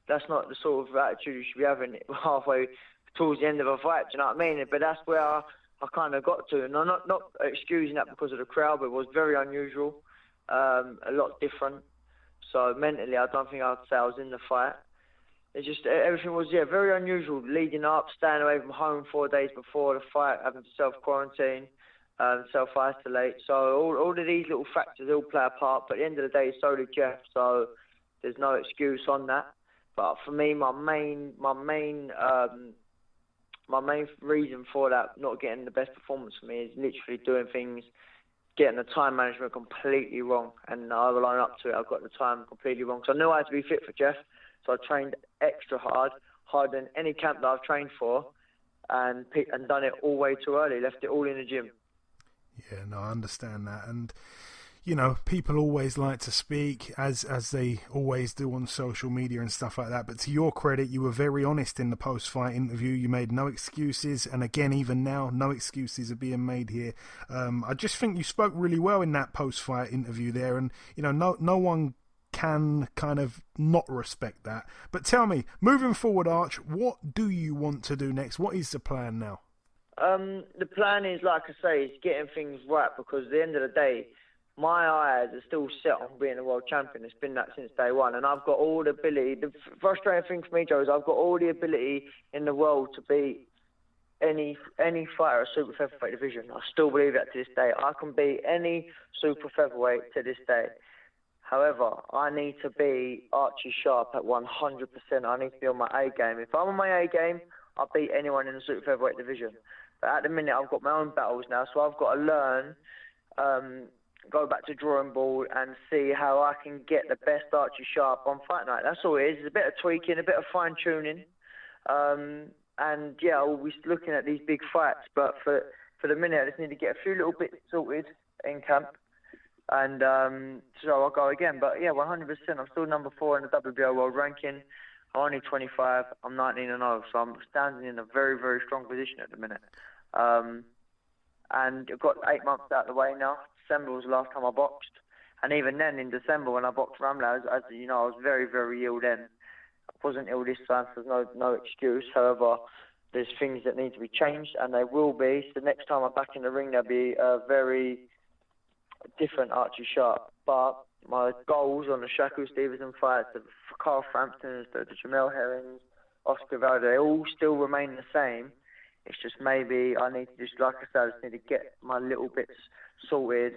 That's not the sort of attitude you should be having halfway towards the end of a fight, do you know what I mean? But that's where I kind of got to. And I'm not excusing that because of the crowd, but it was very unusual, a lot different. So mentally, I don't think I'd say I was in the fight. It's just, everything was, very unusual. Leading up, staying away from home 4 days before the fight, having to self-quarantine, self-isolate. So all of these little factors all play a part. But at the end of the day, so did Jeff. So there's no excuse on that. But for me, my main reason for that not getting the best performance for me is literally doing things, getting the time management completely wrong. And I will own up to it. I got the time completely wrong. So I knew I had to be fit for Jeff. So I trained extra harder than any camp that I've trained for, and done it all way too early. Left it all in the gym. Yeah, no, I understand that. And people always like to speak, as they always do on social media and stuff like that. But to your credit, you were very honest in the post-fight interview. You made no excuses. And again, even now, no excuses are being made here. I just think you spoke really well in that post-fight interview there. And, no one can kind of not respect that. But tell me, moving forward, Arch, what do you want to do next? What is the plan now? The plan is, like I say, is getting things right, because at the end of the day, my eyes are still set on being a world champion. It's been that since day one, and I've got all the ability. The frustrating thing for me, Joe, is I've got all the ability in the world to beat any fighter at super featherweight division. I still believe that to this day. I can beat any super featherweight to this day. However, I need to be Archie Sharp at 100%. I need to be on my A game. If I'm on my A game, I'll beat anyone in the super featherweight division. But at the minute, I've got my own battles now, so I've got to learn, go back to drawing board and see how I can get the best Archie Sharp on fight night. That's all it is. It's a bit of tweaking, a bit of fine-tuning. And, yeah, we'll be looking at these big fights. But for the minute, I just need to get a few little bits sorted in camp. And so I'll go again. But yeah, 100%. I'm still number 4 in the WBO world ranking. I'm only 25. I'm 19-0, so I'm standing in a very, very strong position at the minute. And I've got 8 months out of the way now. December was the last time I boxed. And even then, in December, when I boxed Ramla, as you know, I was very, very ill then. I wasn't ill this time, so there's no excuse. However, there's things that need to be changed, and they will be. So next time I'm back in the ring, there'll be a very different Archie Sharp. But my goals on the Shakur Stevenson fights, the Carl Framptons, the Jamel Herrings, Oscar Valde, they all still remain the same. It's just maybe I need to just, like I said, I just need to get my little bits sorted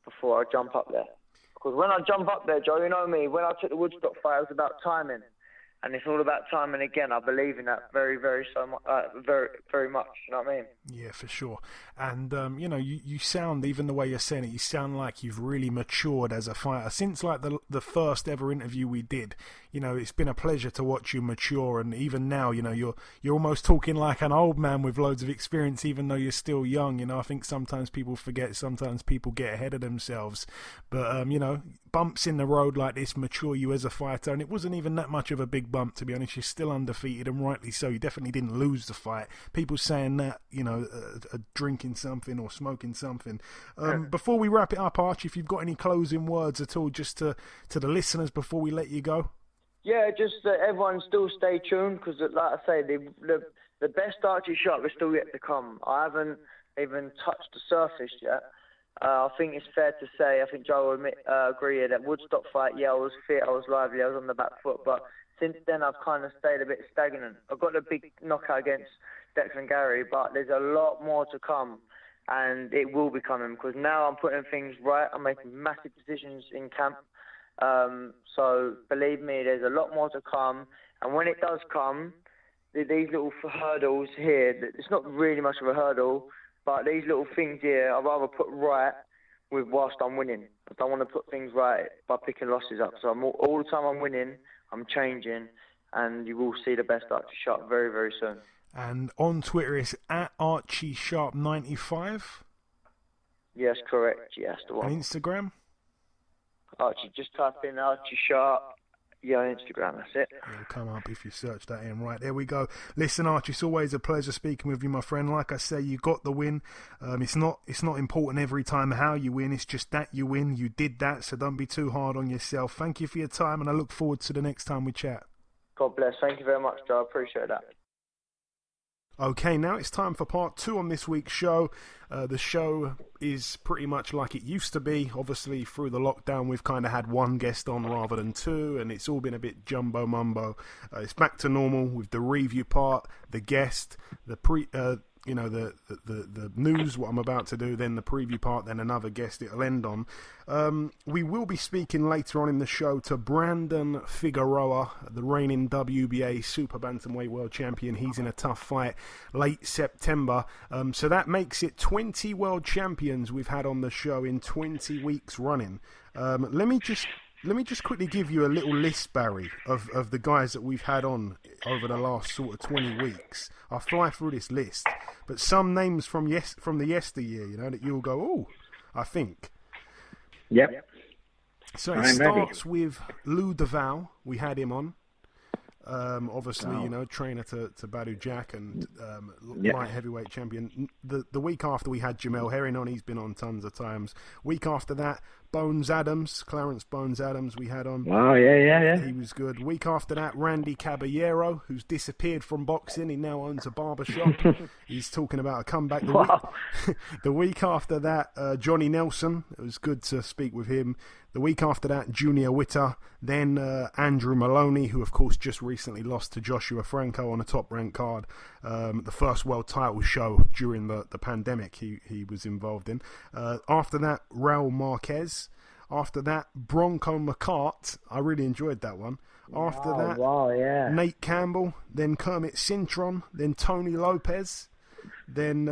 before I jump up there. Because when I jump up there, Joe, you know me, when I took the Woodstock fight, it was about timing. And it's all about timing again. I believe in that very, very very much. You know what I mean? Yeah, for sure. And, you sound, even the way you're saying it, you sound like you've really matured as a fighter. Since, like, the first ever interview we did, it's been a pleasure to watch you mature. And even now, you're almost talking like an old man with loads of experience, even though you're still young. I think sometimes people forget, sometimes people get ahead of themselves. But, bumps in the road like this mature you as a fighter. And it wasn't even that much of a big bump, to be honest. You're still undefeated, and rightly so. You definitely didn't lose the fight. People saying that, drinking something or smoking something. Before we wrap it up, Archie, if you've got any closing words at all, just to the listeners before we let you go. Yeah, just everyone still stay tuned, because, like I say, the best Archie Sharp is still yet to come. I haven't even touched the surface yet. I think it's fair to say, I think Joe will agree that Woodstock fight, I was fit, I was lively, I was on the back foot, but since then I've kind of stayed a bit stagnant. I've got a big knockout against Declan Gary, but there's a lot more to come, and it will be coming, because now I'm putting things right. I'm making massive decisions in camp. So believe me, there's a lot more to come, and when it does come, these little hurdles here, it's not really much of a hurdle, but these little things here, I'd rather put right whilst I'm winning. I don't want to put things right by picking losses up. So all the time I'm winning, I'm changing, and you will see the best Archie Sharp very, very soon. And on Twitter, it's at Archie Sharp 95. Yes, correct. Yes, the one. And Instagram? Archie, just type in Archie Sharp. Yeah, on Instagram, that's it. It'll come up if you search that in. Right, there we go. Listen, Archie, it's always a pleasure speaking with you, my friend. Like I say, you got the win. It's not important every time how you win. It's just that you win. You did that, so don't be too hard on yourself. Thank you for your time, and I look forward to the next time we chat. God bless. Thank you very much, Joe. I appreciate that. Okay, now it's time for part 2 on this week's show. The show is pretty much like it used to be. Obviously, through the lockdown, we've kind of had one guest on rather than 2, and it's all been a bit jumbo-mumbo. It's back to normal with the review part, the guest, the news, what I'm about to do, then the preview part, then another guest it'll end on. We will be speaking later on in the show to Brandon Figueroa, the reigning WBA Super-Bantamweight world champion. He's in a tough fight late September. So that makes it 20 world champions we've had on the show in 20 weeks running. Let me just quickly give you a little list, Barry, of the guys that we've had on over the last sort of 20 weeks. I'll fly through this list, but some names from the yesteryear, that you'll go, oh, I think. Yep. So it starts with Lou Duval. We had him on. Obviously, trainer to Badu Jack and light heavyweight champion. The week after we had Jamel Herring on. He's been on tons of times. Week after that, Clarence Bones Adams we had on. Oh, yeah. He was good. Week after that, Randy Caballero, who's disappeared from boxing. He now owns a barbershop. He's talking about a comeback. The week after that, Johnny Nelson. It was good to speak with him. The week after that, Junior Witter. Then Andrew Maloney, who of course just recently lost to Joshua Franco on a top-ranked card. The first world title show during the pandemic he was involved in. After that, Raul Marquez. After that, Bronco McCart. I really enjoyed that one. After that, Nate Campbell. Then Kermit Cintron. Then Tony Lopez. Then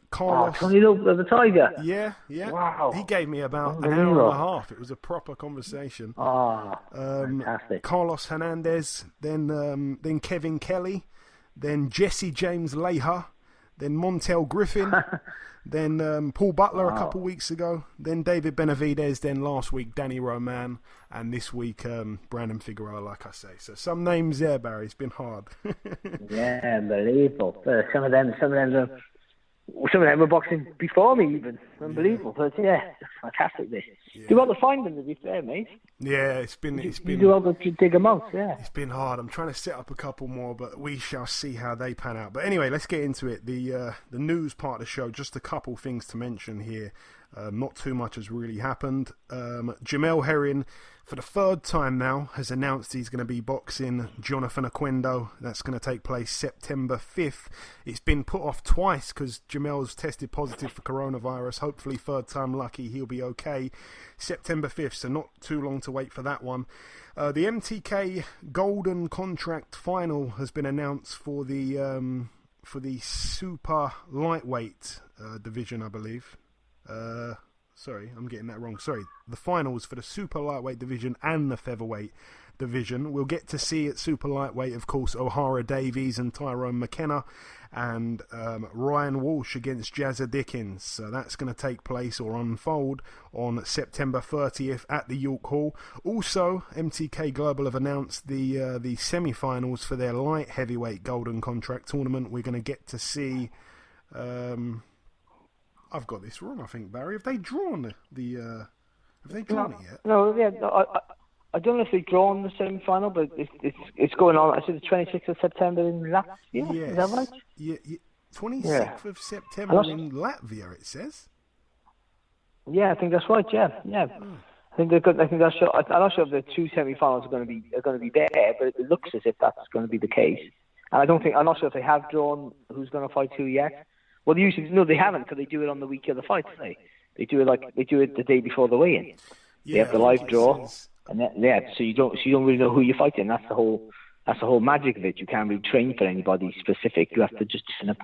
Carlos. Tony Lopez, the Tiger. Yeah. Wow. He gave me about an hour and a half. It was a proper conversation. Fantastic. Carlos Hernandez. Then Kevin Kelly. Then Jesse James Leha. then Montel Griffin, then Paul Butler a couple weeks ago, then David Benavidez, then last week Danny Roman, and this week Brandon Figueroa, like I say. So some names there, Barry. It's been hard. Yeah, unbelievable. Some of them were boxing before me even. Unbelievable. But yeah, fantastic this. Do well to find them, to be fair, mate. Yeah, it's been. You do well to dig them out, yeah. It's been hard. I'm trying to set up a couple more, but we shall see how they pan out. But anyway, let's get into it. The news part of the show, just a couple things to mention here. Not too much has really happened. Jamel Herring, for the third time now, has announced he's going to be boxing Jonathan Oquendo. That's going to take place September 5th. It's been put off twice because Jamel's tested positive for coronavirus. Hopefully, third time lucky, he'll be okay. September 5th, so not too long to wait for that one. The MTK Golden Contract Final has been announced for the super lightweight division, I believe. Sorry, I'm getting that wrong. Sorry, the finals for the super lightweight division and the featherweight division. We'll get to see at super lightweight, of course, O'Hara Davies and Tyrone McKenna, and Ryan Walsh against Jazza Dickens. So that's going to take place or unfold on September 30th at the York Hall. Also, MTK Global have announced the semi-finals for their light heavyweight Golden Contract tournament. We're going to get to see... I've got this wrong, I think, Barry. Have they drawn the? Have they drawn it yet? No, yeah. No, I don't know if they've drawn the semi-final, but it's going on. I said the 26th of September in Latvia. Yes. Is that right? Yeah, 26th of September in Latvia. It says. Yeah, I think that's right. Yeah. I think they've got. I think that's. I'm not sure if the two semi-finals are going to be there, but it looks as if that's going to be the case. And I'm not sure if they have drawn who's going to fight who yet. Well, they haven't, because they do it on the week of the fight. They do it the day before the weigh-in. They have the live draw, and so you don't really know who you're fighting. That's the whole magic of it. You can't really train for anybody specific. You have to just turn up,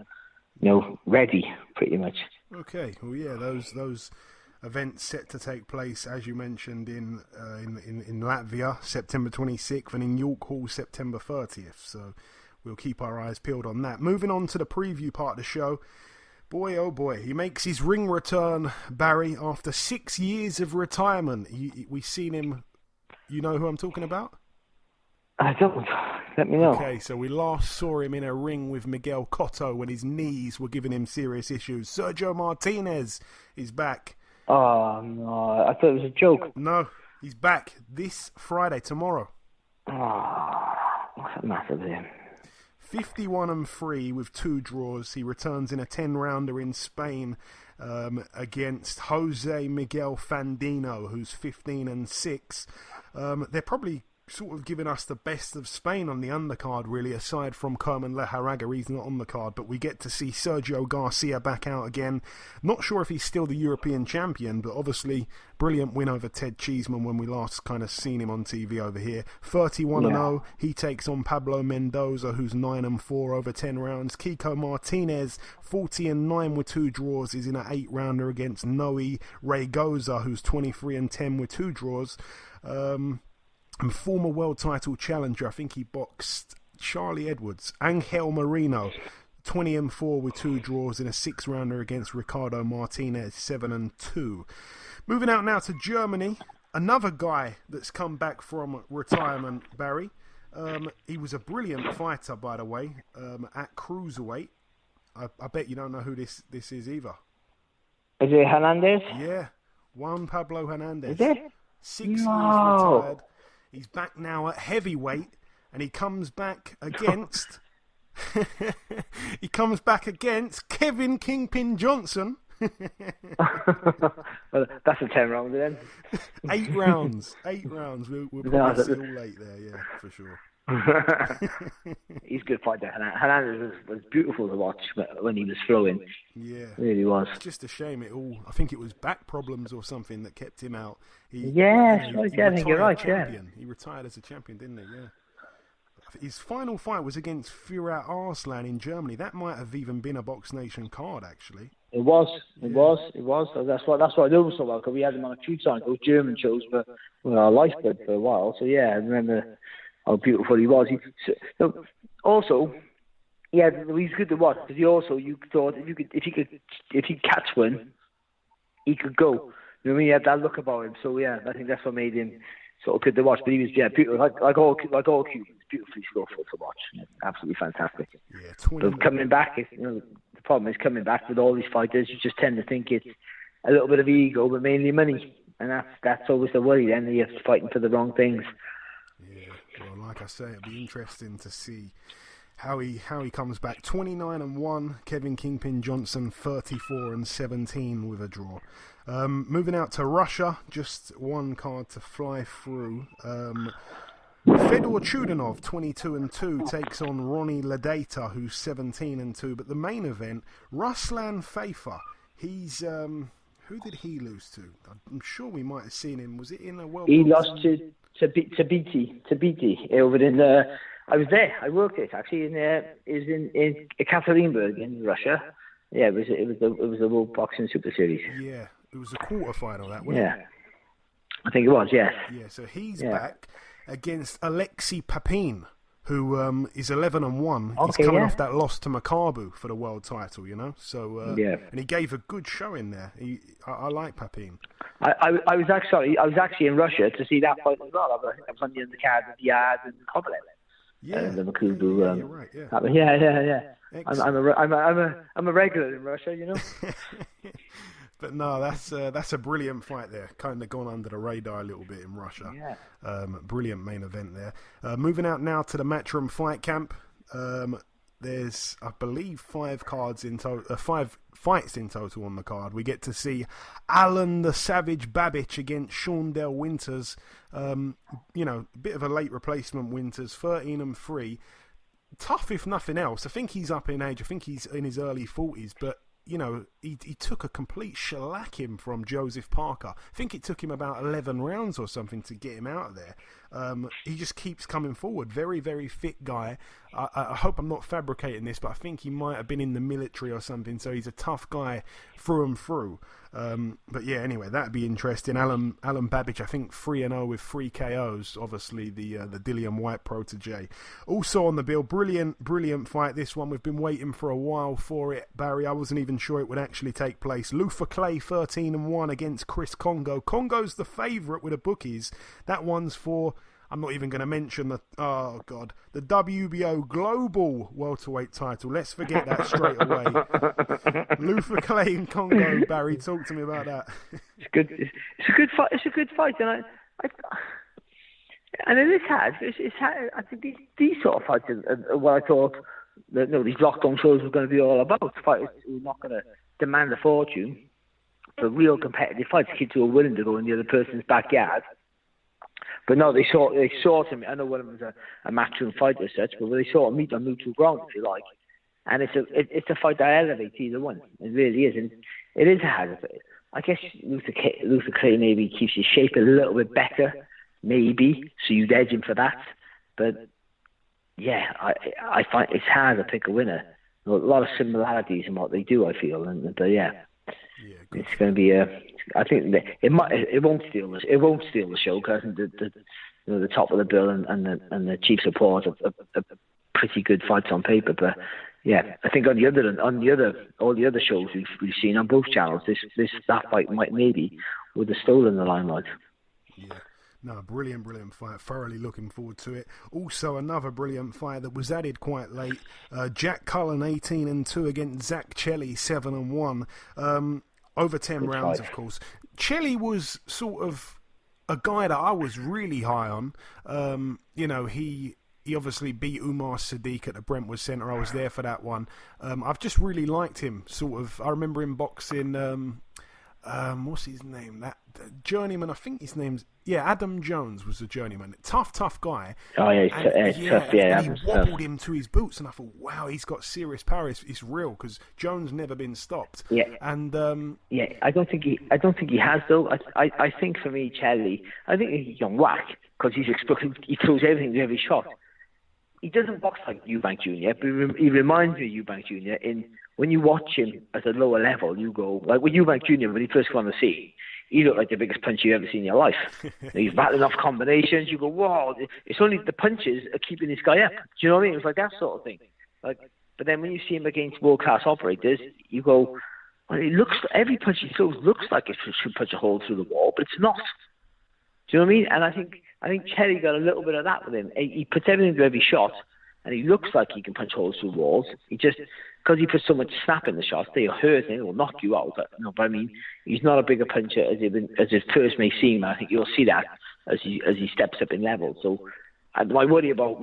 ready, pretty much. Okay, well, yeah, those events set to take place, as you mentioned, in Latvia, September 26th, and in York Hall, September 30th. So we'll keep our eyes peeled on that. Moving on to the preview part of the show. Boy, oh boy, he makes his ring return, Barry, after 6 years of retirement. We've seen him, you know who I'm talking about? I don't. Let me know. Okay, so we last saw him in a ring with Miguel Cotto when his knees were giving him serious issues. Sergio Martinez is back. Oh, no, I thought it was a joke. No, he's back this Friday, tomorrow. Oh, what's the matter with him? 51-3 with 2 draws. He returns in a 10-rounder in Spain against Jose Miguel Fandino, who's 15-6. They're probably sort of giving us the best of Spain on the undercard, really, aside from Kerman Lejaraga. He's not on the card, but we get to see Sergio Garcia back out again. Not sure if he's still the European champion, but obviously brilliant win over Ted Cheeseman when we last kind of seen him on TV over here. 31-0. He takes on Pablo Mendoza, who's 9-4 over 10 rounds. Kiko Martinez, 40-9 with 2 draws, is in an 8-rounder against Noe Raygoza, who's 23-10 with 2 draws. And former world title challenger, I think he boxed Charlie Edwards. Angel Marino, 20-4 with 2 draws in a 6-rounder against Ricardo Martinez, 7-2. Moving out now to Germany, another guy that's come back from retirement, Barry. He was a brilliant fighter, by the way, at cruiserweight. I bet you don't know who this is either. Is it Hernandez? Yeah, Juan Pablo Hernandez. Is it? 6 years retired. He's back now at heavyweight, and he comes back against Kevin Kingpin Johnson. Well, that's a 10-rounder then. 8 rounds. We'll probably see all 8 there, yeah, for sure. He's a good fighter. Hernandez was beautiful to watch when he was throwing. Yeah, really was. It's just a shame. I think it was back problems or something that kept him out. I think you're right. Champion. He retired as a champion, didn't he? Yeah. His final fight was against Firat Arslan in Germany. That might have even been a Box Nation card, actually. It was. So that's why I know him so well, because we had him on a few times, those German shows for our lifeblood for a while. So yeah, I remember how beautiful he was. Also, Yeah, he's good to watch because you thought if he catch one, he could go. You know what I mean? He had that look about him. So yeah, I think that's what made him sort of good to watch. But he was beautiful, like all Cubans, beautifully skillful to watch. Absolutely fantastic. Yeah, but coming back, the problem is coming back with all these fighters. You just tend to think it's a little bit of ego, but mainly money, and that's always the worry. Then you're fighting for the wrong things. Yeah, well, like I say, it'll be interesting to see how he comes back. 29-1, Kevin Kingpin Johnson 34-17 with a draw. Moving out to Russia, just one card to fly through. Fedor Chudanov 22-2 takes on Ronnie Ledeta, who's 17-2. But the main event, Ruslan Fafer, he's who did he lose to? I'm sure we might have seen him. Was it in a World? He lost to Tabiti over in. I was there. I worked it actually. It was in Ekaterinburg in Russia. Yeah, it was the World Boxing Super Series. Yeah, it was a quarterfinal that, wasn't it? I think it was. Yes. Yeah, so he's back against Alexei Papin, who is 11-1. He's coming off that loss to Makabu for the world title, you know. So and he gave a good showing there. I like Papin. I was actually in Russia to see that fight as well. I was on the undercard of Diaz and Kovalev. Yeah, the Makubu. Yeah, you're right. Yeah. I'm a regular in Russia, you know. But no, that's a brilliant fight there. Kind of gone under the radar a little bit in Russia. Yeah. Brilliant main event there. Moving out now to the Matchroom Fight Camp. There's, I believe, 5 fights in total on the card. We get to see Alan the Savage Babbage against Sean Del Winters. A bit of a late replacement Winters, 13-3. Tough if nothing else. I think he's up in age. I think he's in his early 40s, but he took a complete shellacking from Joseph Parker. I think it took him about 11 rounds or something to get him out of there. He just keeps coming forward. Very, very fit guy. I hope I'm not fabricating this, but I think he might have been in the military or something, so he's a tough guy through and through. But yeah, anyway, that'd be interesting. Alan Babbage, I think 3-0 with 3 KOs. Obviously, the Dillian Whyte protege. Also on the bill, brilliant fight. This one, we've been waiting for a while for it, Barry. I wasn't even sure it would actually take place. Luther Clay 13-1 against Chris Congo. Congo's the favourite with the bookies. That one's for, I'm not even going to mention the WBO Global Welterweight title. Let's forget that straight away. Luther Clay and Congo, Barry, talk to me about that. It's good. It's a good fight. It's a good fight, and and it is hard. It's hard. I think these sort of fights are what I thought these lockdown shows were going to be all about. Fighters who are not going to demand a fortune, but real competitive fights. Kids who are willing to go in the other person's backyard. But no, they sort of. I know one of them was a matchroom fight as such, but they sort of meet on neutral ground, if you like. And it's a fight that elevates either one. It really is, and it is a hard. I guess Luther Clay maybe keeps his shape a little bit better, maybe, so you'd edge him for that. But yeah, I find it's hard to pick a winner. A lot of similarities in what they do, I feel, but yeah, it's going to be I think it won't steal this. It won't steal the show because the top of the bill and the chief support are pretty good fights on paper. But yeah, I think all the other shows we've seen on both channels, that fight would have stolen the limelight. Yeah. No, brilliant fight. Thoroughly looking forward to it. Also, another brilliant fight that was added quite late. Jack Cullen 18-2 against Zach Chelly 7-1. Over 10 rounds, of course. Chelly was sort of a guy that I was really high on. He obviously beat Umar Sadiq at the Brentwood Centre. I was there for that one. I've just really liked him. Sort of. I remember him boxing. What's his name? That journeyman. I think his name's Adam Jones was the journeyman. Tough guy. Oh yeah, tough. Yeah, and he wobbled him to his boots, and I thought, wow, he's got serious power. It's real because Jones never been stopped. Yeah, and I don't think he has though. I think for me, Chelly, I think he's on whack because he throws everything to every shot. He doesn't box like Eubank Jr., but he reminds me of Eubank Jr. When you watch him at a lower level, you go, like with Eubank Jr., when he first came on the scene, he looked like the biggest punch you've ever seen in your life. He's battling off combinations. You go, whoa, it's only the punches are keeping this guy up. Do you know what I mean? It was like that sort of thing. Like But then when you see him against world-class operators, you go, well, every punch he throws looks like it should punch a hole through the wall, but it's not. Do you know what I mean? And I think Cherry got a little bit of that with him. He puts everything into every shot, and he looks like he can punch holes through walls. He just, because he puts so much snap in the shots, they hurt and it will knock you out. But I mean, he's not a bigger puncher as it first may seem. I think you'll see that as he steps up in level. So my worry about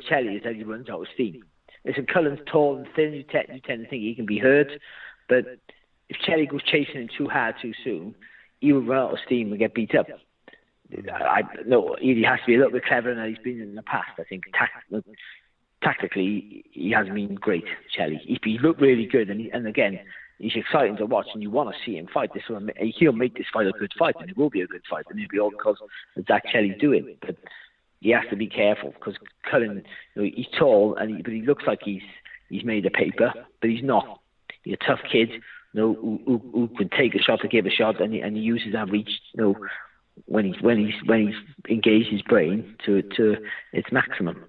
Cherry is that he runs out of steam. Listen, Cullen's tall and thin. You tend to think he can be hurt, but if Cherry goes chasing him too hard too soon, he will run out of steam and get beat up. No, he has to be a little bit cleverer than he's been in the past. I think tactically he hasn't been great, Cherry. He looked really good, and again, he's exciting to watch, and you want to see him fight. He'll make this fight a good fight, and it will be a good fight, and it'll be all because of Zach Cherry doing it. But he has to be careful because Cullen, he's tall, but he looks like he's made of paper, but he's not. He's a tough kid, who can take a shot to give a shot, and he uses that reach, when he's engaged his brain to its maximum.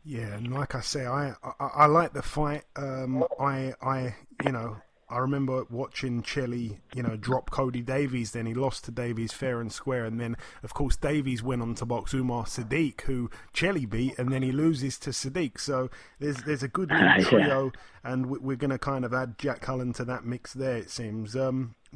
Yeah, and like I say, I like the fight. I remember watching Chelly, drop Cody Davies. Then he lost to Davies fair and square, and then of course Davies went on to box Umar Sadiq, who Chelly beat, and then he loses to Sadiq. So there's a good little trio, and we're going to kind of add Jack Cullen to that mix there. It seems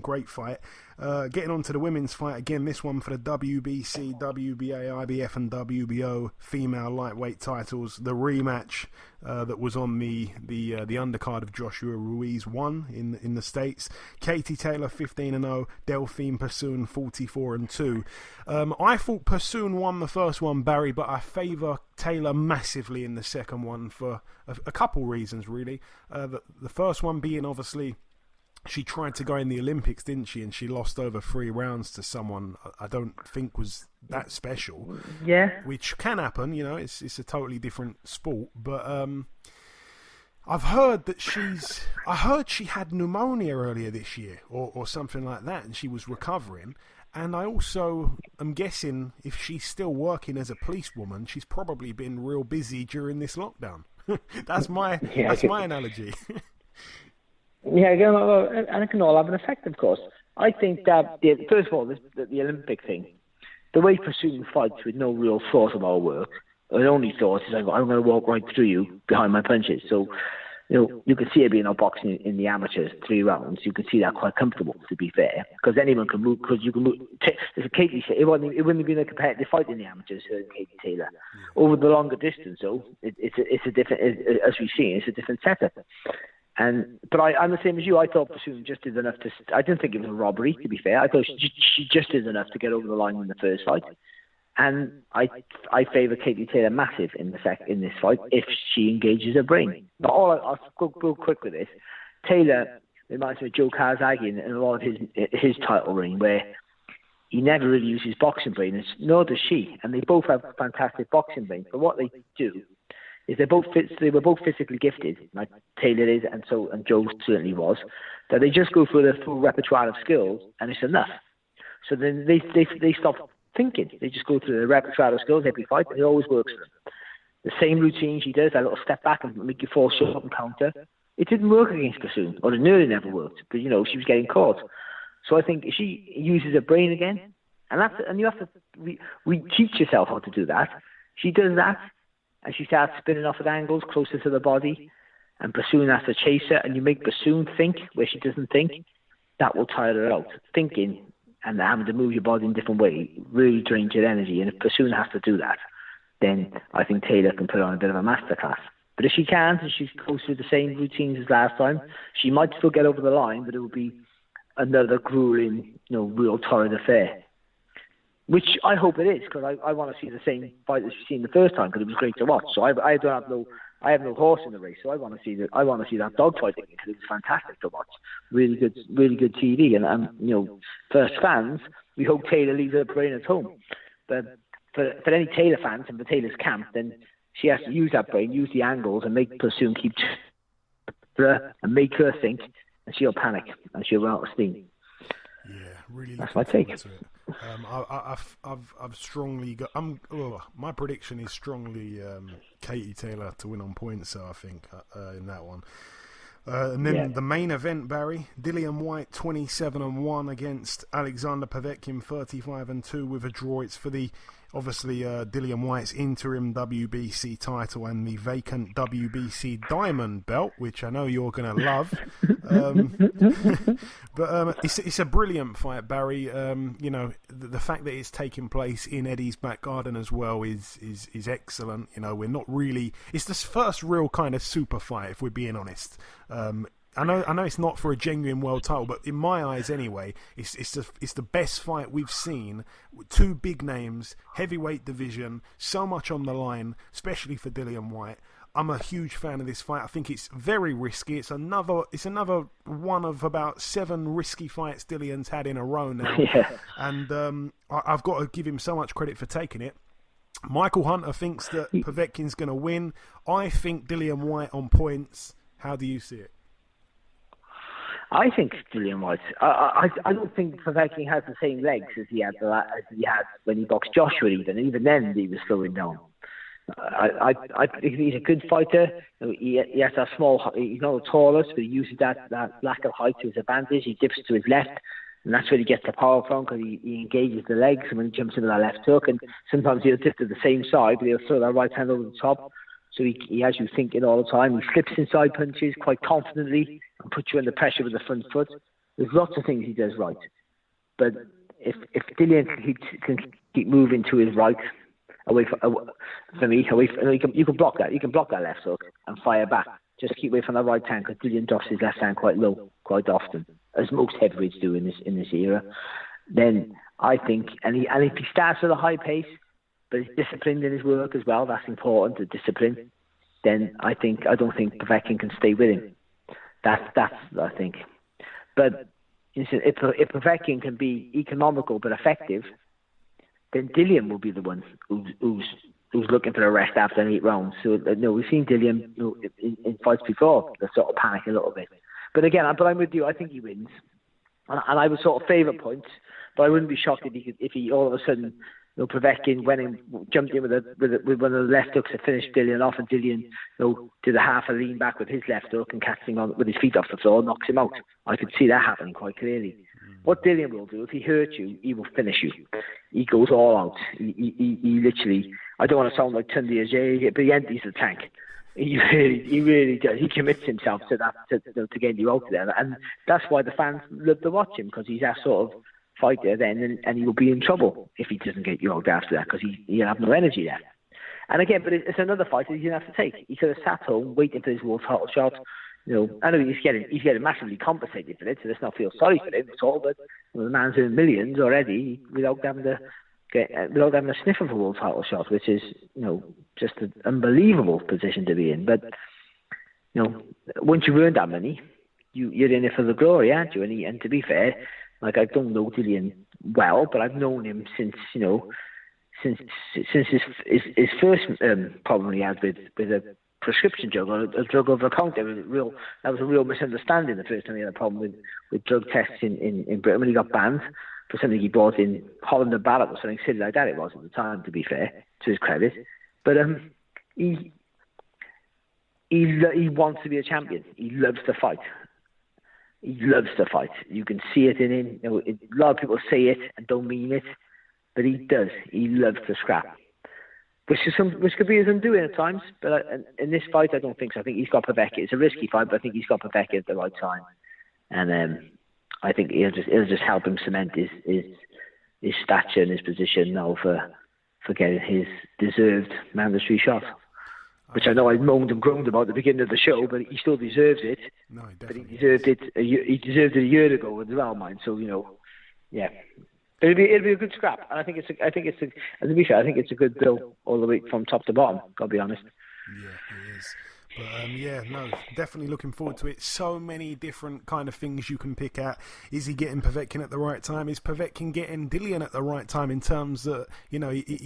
great fight. Getting on to the women's fight again. This one for the WBC, WBA, IBF, and WBO female lightweight titles. The rematch that was on the undercard of Joshua Ruiz 1 in the States. Katie Taylor 15-0, Delphine Persoon 44-2. I thought Persoon won the first one, Barry, but I favour Taylor massively in the second one for a couple reasons, really. The first one being obviously she tried to go in the Olympics, didn't she? And she lost over 3 rounds to someone I don't think was that special. Yeah. Which can happen, it's a totally different sport. But I've heard that she had pneumonia earlier this year or something like that, and she was recovering. And I also am guessing if she's still working as a policewoman, she's probably been real busy during this lockdown. That's my analogy. Yeah, and it can all have an effect, of course. I think that, first of all, the Olympic thing, the way Persoon fights with no real thought of our work, her only thought is, I'm going to walk right through you behind my punches. So, you can see her being boxing in the amateurs 3 rounds. You can see that quite comfortable, to be fair, because anyone can move, because you can move. Katie, it wouldn't have been a competitive fight in the amateurs, her and Katie Taylor. Over the longer distance, though, it's a different, as we've seen, it's a different setup. But I'm the same as you. I thought Persoon just did enough I didn't think it was a robbery, to be fair. I thought she just did enough to get over the line in the first fight. And I favour Katie Taylor massive in this fight if she engages her brain. But I'll go quick with this. Taylor reminds me of Joe Kazagi in a lot of his title reign, where he never really uses boxing brain, nor does she. And they both have fantastic boxing brain. But what they do is they were both physically gifted, like Taylor is, and Joe certainly was, that they just go through the full repertoire of skills, and it's enough. So then they stop thinking. They just go through the repertoire of skills every fight, and it always works for them. The same routine she does, that little step back and make you fall short and counter, it didn't work against Persoon, or it nearly never worked, but she was getting caught. So I think if she uses her brain again, and you have to teach yourself how to do that. She does that, and she starts spinning off at angles closer to the body, and Persoon has to chase her, and you make Persoon think where she doesn't think. That will tire her out. Thinking and having to move your body in a different way really drains your energy, and if Persoon has to do that, then I think Taylor can put on a bit of a masterclass. But if she can't, and she goes through the same routines as last time, she might still get over the line, but it will be another grueling, real torrid affair. Which I hope it is, because I want to see the same fight as we've seen the first time, because it was great to watch. So I have no horse in the race. So I want to see that dogfight again, because it was fantastic to watch. Really good TV, and for us fans, we hope Taylor leaves her brain at home. But for any Taylor fans and for Taylor's camp, then she has to use that brain, use the angles, and make Persoon keep her and make her think, and she'll panic and she'll run out of steam. Yeah, really That's looking my take. forward to it. I've strongly got. My prediction is strongly Katie Taylor to win on points. So I think in that one. And then the main event, Barry, Dillian Whyte 27-1 against Alexander Povetkin 35-2 with a draw. It's for the obviously Dillian Whyte's interim WBC title and the vacant WBC Diamond belt, which I know you're going to love. But it's a brilliant fight, Barry. The fact that it's taking place in Eddie's back garden as well is excellent. We're not really. It's the first real kind of super fight, if we're being honest. I know it's not for a genuine world title, but in my eyes anyway, it's the best fight we've seen. Two big names, heavyweight division, so much on the line, especially for Dillian Whyte. I'm a huge fan of this fight. I think it's very risky. It's another one of about 7 risky fights Dillian's had in a row now. Yeah. And I've got to give him so much credit for taking it. Michael Hunter thinks that Povetkin's going to win. I think Dillian Whyte on points. How do you see it? I think Dillian Whyte. I don't think Povetkin has the same legs as he had when he boxed Joshua. Even then, he was slowing down. I think he's a good fighter. He has a small. He's not the tallest, but he uses that lack of height to his advantage. He dips to his left, and that's where he gets the power from, because he engages the legs, and when he jumps into that left hook, and sometimes he'll dip to the same side, but he'll throw that right hand over the top. So he has you thinking all the time. He slips inside punches quite confidently and puts you under pressure with the front foot. There's lots of things he does right. But if Dillian can keep moving to his right, you can block that. You can block that left hook and fire back. Just keep away from the right hand, because Dillian drops his left hand quite low quite often, as most heavyweights do in this era. Then I think, and if he starts with a high pace, but he's disciplined in his work as well, that's important, the discipline, then I don't think Povetkin can stay with him. That's I think. But if Povetkin can be economical but effective, then Dillian will be the one who's looking for a rest after 8 rounds. So we've seen Dillian in fights before that sort of panic a little bit. But again, I'm with you. I think he wins, and I would sort of favour points, but I wouldn't be shocked if he all of a sudden, Povetkin went in, jumped in with one of the left hooks to finish Dillian off, and Dillian did a half a lean back with his left hook and catches him on with his feet off the floor, knocks him out. I could see that happening quite clearly. What Dillian will do, if he hurts you, he will finish you. He goes all out. He literally, I don't want to sound like Tunde Ajay, but he empties the tank. He really does. He commits himself to that to getting you out there, and that's why the fans love to watch him, because he's that sort of fighter then, and he will be in trouble if he doesn't get you out after that, because he'll have no energy there. And again, but it's another fight that he's going to have to take. He could have sat home waiting for his world title shot. I know he's getting massively compensated for it, so let's not feel sorry for him at all. But the man's in millions already without having a sniff of a world title shot, which is just an unbelievable position to be in. But once you've earned that money, you're in it for the glory, aren't you? And to be fair, like, I don't know Dillian well, but I've known him since his first problem he had with a prescription drug or a drug over the counter. That was a real misunderstanding the first time he had a problem with drug tests in Britain, when he got banned for something he bought in Holland and Barrett or something silly like that. It was at the time, to be fair, to his credit. But he wants to be a champion. He loves to fight. He loves to fight. You can see it in him. A lot of people say it and don't mean it, but he does. He loves to scrap, which could be his undoing at times. But in this fight, I don't think so. I think he's got Povetkin. It's a risky fight, but I think he's got Povetkin at the right time, and I think it'll just help him cement his stature and his position now for getting his deserved mandatory shot. Which I know I moaned and groaned about at the beginning of the show, but he still deserves it. No, he but definitely he deserved it. He deserved it a year ago as well, mine. So yeah, it'll be a good scrap, and I think it's a good bill all the way from top to bottom. Gotta be honest. Yeah, it is. But definitely looking forward to it. So many different kind of things you can pick at. Is he getting Povetkin at the right time? Is Povetkin getting Dillian at the right time? In terms that he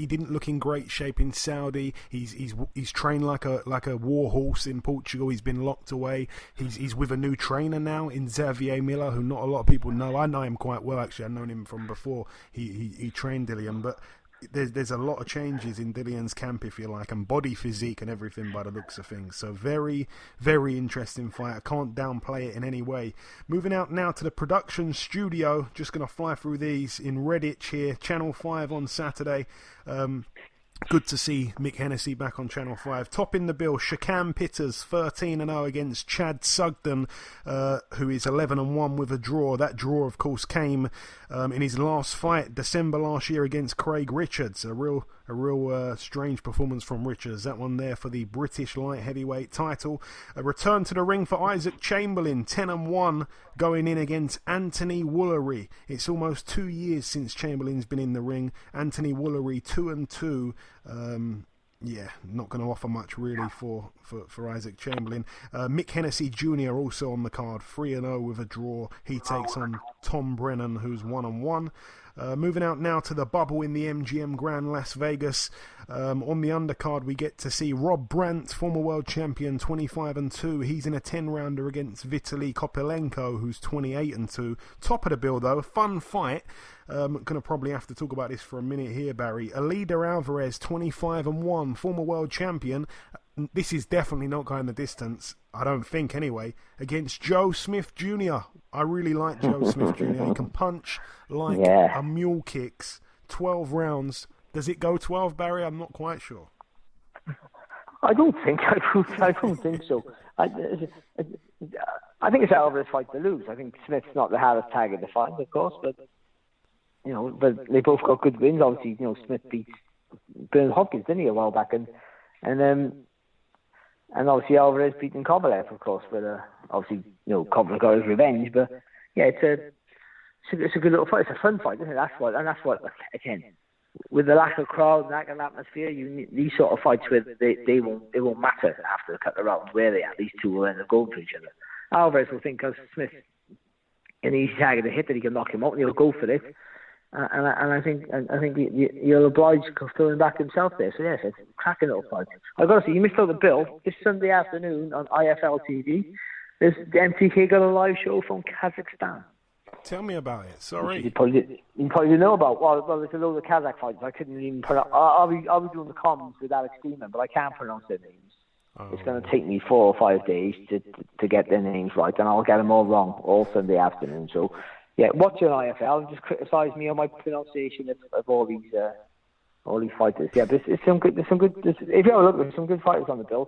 didn't look in great shape in Saudi. He's trained like a war horse in Portugal. He's been locked away. He's with a new trainer now in Xavier Miller, who not a lot of people know. I know him quite well actually. I've known him from before he trained Dillian, but. There's a lot of changes in Dillian's camp, if you like, and body physique and everything by the looks of things. So very, very interesting fight. I can't downplay it in any way. Moving out now to the production studio. Just going to fly through these in Redditch here. Channel 5 on Saturday. Good to see Mick Hennessy back on Channel 5. Topping the bill, Shakan Pitters, 13-0 against Chad Sugden, who is 11-1 with a draw. That draw, of course, came in his last fight, December last year, against Craig Richards. A real strange performance from Richards. That one there for the British light heavyweight title. A return to the ring for Isaac Chamberlain, 10-1, going in against Anthony Woolery. It's almost 2 years since Chamberlain's been in the ring. Anthony Woolery, 2-2. Not going to offer much really for Isaac Chamberlain. Mick Hennessy Jr. also on the card, 3-0 with a draw. He takes on Tom Brennan, who's 1-1. Moving out now to the bubble in the MGM Grand Las Vegas. On the undercard, we get to see Rob Brandt, former world champion, 25-2. He's in a 10-rounder against Vitaly Kopelenko, who's 28-2. Top of the bill, though. A fun fight. Going to probably have to talk about this for a minute here, Barry. Alida Alvarez, 25-1, former world champion. This is definitely not going the distance, I don't think anyway, against Joe Smith Jr. I really like Joe Smith Jr. He can punch like a mule kicks. 12 rounds. Does it go 12, Barry? I'm not quite sure. I don't think so. I think it's Alvarez fight to lose. I think Smith's not the hardest target to find, of course, but they both got good wins. Obviously, Smith beat Bernard Hopkins, didn't he, a while back, and obviously Alvarez beating Kovalev, of course, but obviously, Kovalev got his revenge, but it's a good little fight. It's a fun fight, isn't it? That's what, again, with the lack of crowd, lack of atmosphere, you need these sort of fights where they won't matter after a couple of rounds where they are. These two will end up going for each other. Alvarez will think, because Smith, an easy target to hit, that he can knock him out, and he'll go for it. And I think he'll oblige throwing back himself there. So yes, it's a cracking little fight. I've got to say, you missed out the bill. This Sunday afternoon on IFL TV, the MTK got a live show from Kazakhstan. Tell me about it. Sorry. You probably didn't know about. Well, there's a load of Kazakh fighters. I couldn't even pronounce. I'll be doing the comms with Alex Freeman, but I can't pronounce their names. Oh. It's going to take me 4 or 5 days to get their names right, and I'll get them all wrong all Sunday afternoon. So. Yeah, watch your IFL and just criticise me on my pronunciation of all these fighters. Yeah, but there's some good. If you have a look, there's some good fighters on the bill.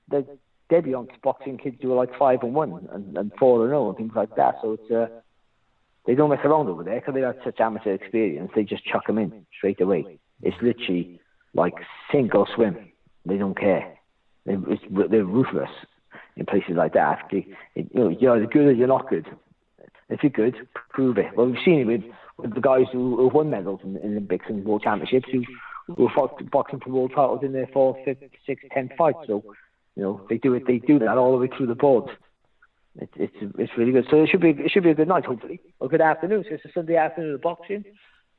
The debutants boxing kids who are like 5-1 and 4-0 and things like that. So it's they don't mess around over there because they got such amateur experience. They just chuck them in straight away. It's literally like sink or swim. They don't care. They're ruthless in places like that. You're either good or you're not good. If you're good, prove it. Well, we've seen it with the guys who won medals in Olympics and World Championships who were boxing for world titles in their 4th, 5th, 6th, 10th fights. So, they do that all the way through the board. It's really good. So it should be a good night, hopefully, or good afternoon. So it's a Sunday afternoon of boxing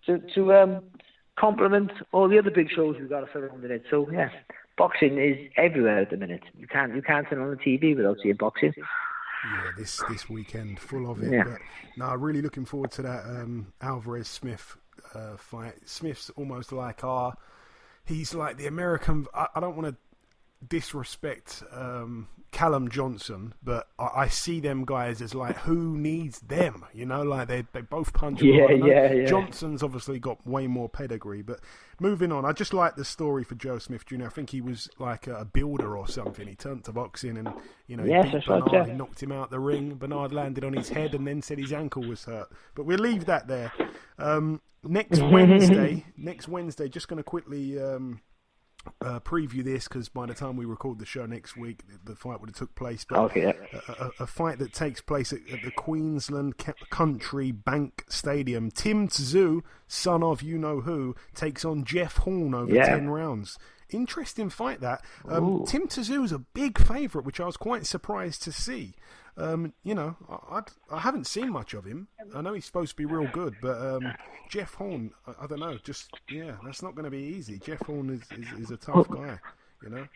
to complement all the other big shows we've got surrounding it. So yeah, boxing is everywhere at the minute. You can't turn on the TV without seeing boxing. Yeah, this weekend, full of it. Yeah. But no, really looking forward to that Alvarez-Smith fight. Smith's almost like he's like the American. I don't want to disrespect Callum Johnson, but I see them guys as like, who needs them? Like they both punch. Yeah. Johnson's obviously got way more pedigree, but moving on, I just like the story for Joe Smith Jr. I think he was like a builder or something. He turned to boxing and he beat Bernard. He knocked him out the ring. Bernard landed on his head and then said his ankle was hurt. But we'll leave that there. Next Wednesday, just going to quickly preview this because by the time we record the show next week, the fight would have took place. But a fight that takes place at the Queensland Country Bank Stadium. Tim Tszyu, son of you know who, takes on Jeff Horn over 10 rounds. interesting fight that. Tim Tszew's a big favourite, which I was quite surprised to see. You know, I haven't seen much of him. I know he's supposed to be real good, but Jeff Horn, I don't know. That's not going to be easy. Jeff Horn is a tough guy, you know.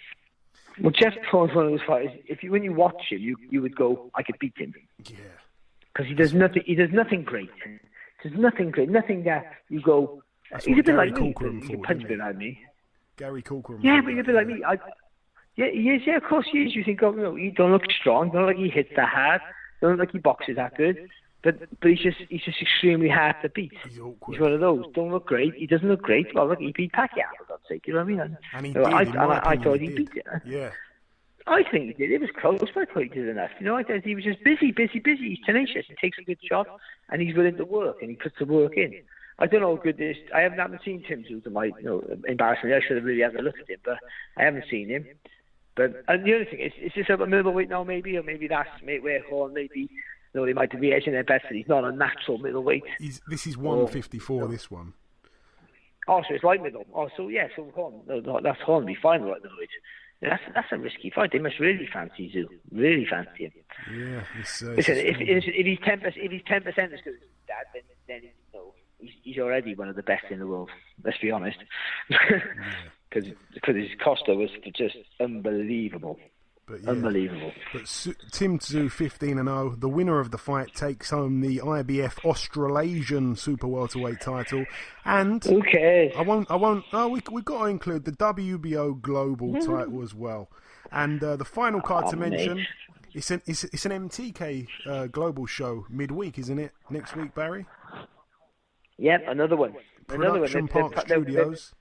Well, Jeff Horn's one of those fighters. When you watch him, you would go, I could beat him. Yeah. Because he does nothing. He does nothing great. There's nothing great. Nothing that you go. That's he's what a bit Gary like me. Corcoran He punch a bit like me. Gary Corcoran. Yeah, but he's a bit like me. Yeah, he is. Yeah, of course he is. You think, oh, no, he don't look strong. Don't look like he hits that hard. Don't look like he boxes that good. But he's just extremely hard to beat. He's awkward. He's one of those. Don't look great. He doesn't look great. Well, look, he beat Pacquiao, for God's sake. You know what I mean? And he did. I thought he beat it. Yeah. I think he did. It was close, but I thought he did enough. You know, I thought he was just busy. He's tenacious. He takes a good shot, and he's willing to work, and he puts the work in. I don't know how good this. I haven't seen Tim Tszyu, to my embarrassment. I should have really had a look at him, but I haven't seen him. But and the other thing is this about middleweight now, maybe, or maybe that's where Horn maybe. They might be edging their best, but he's not a natural middleweight. This is 154. This one. Oh, so it's light middle. Oh, so yeah, so Horn. That's Horn be fine with light middleweight. That's a risky fight. They must really fancy Tszyu. Really fancy him. Yeah. Listen, if he's 10% as good as his dad, then he's already one of the best in the world. Let's be honest. Because his Costa was just unbelievable. But yeah, unbelievable. But Tim Tszyu 15-0. The winner of the fight takes home the IBF Australasian Super Welterweight title. And who cares? I won't. Oh, we've got to include the WBO Global title as well. And the final card to mention, it's an MTK Global show midweek, isn't it? Next week, Barry. Yep, another one. Production Park Studios.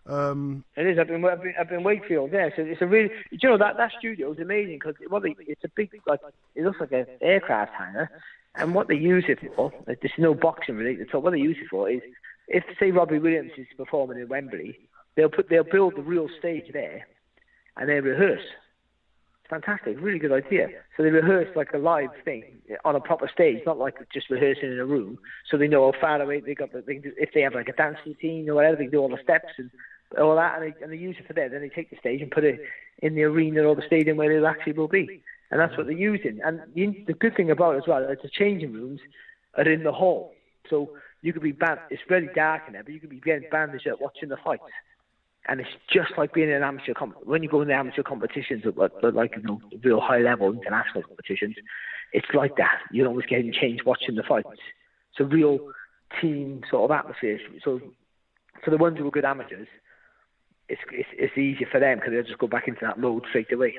It is up in Wakefield, yeah. So it's a really, that studio is amazing because it's a big, it looks like an aircraft hangar, and what they use it for, there's no boxing related. So what they use it for is, if say Robbie Williams is performing in Wembley, they'll build the real stage there, and they rehearse. It's fantastic, really good idea. So they rehearse like a live thing on a proper stage, not like just rehearsing in a room. So they know how far away they can do, if they have like a dance routine or whatever, they can do all the steps and all that, and they use it for that. Then they take the stage and put it in the arena or the stadium where it actually will be, and that's what they're using. And the good thing about it as well is the changing rooms are in the hall, so you could be it's very dark in there, but you could be getting bandaged up watching the fights, and it's just like being in an amateur when you go in the amateur competitions, but like real high level international competitions, it's like that. You're always getting changed watching the fights. It's a real team sort of atmosphere. So for the ones who are good amateurs, it's easier for them because they'll just go back into that mode straight away.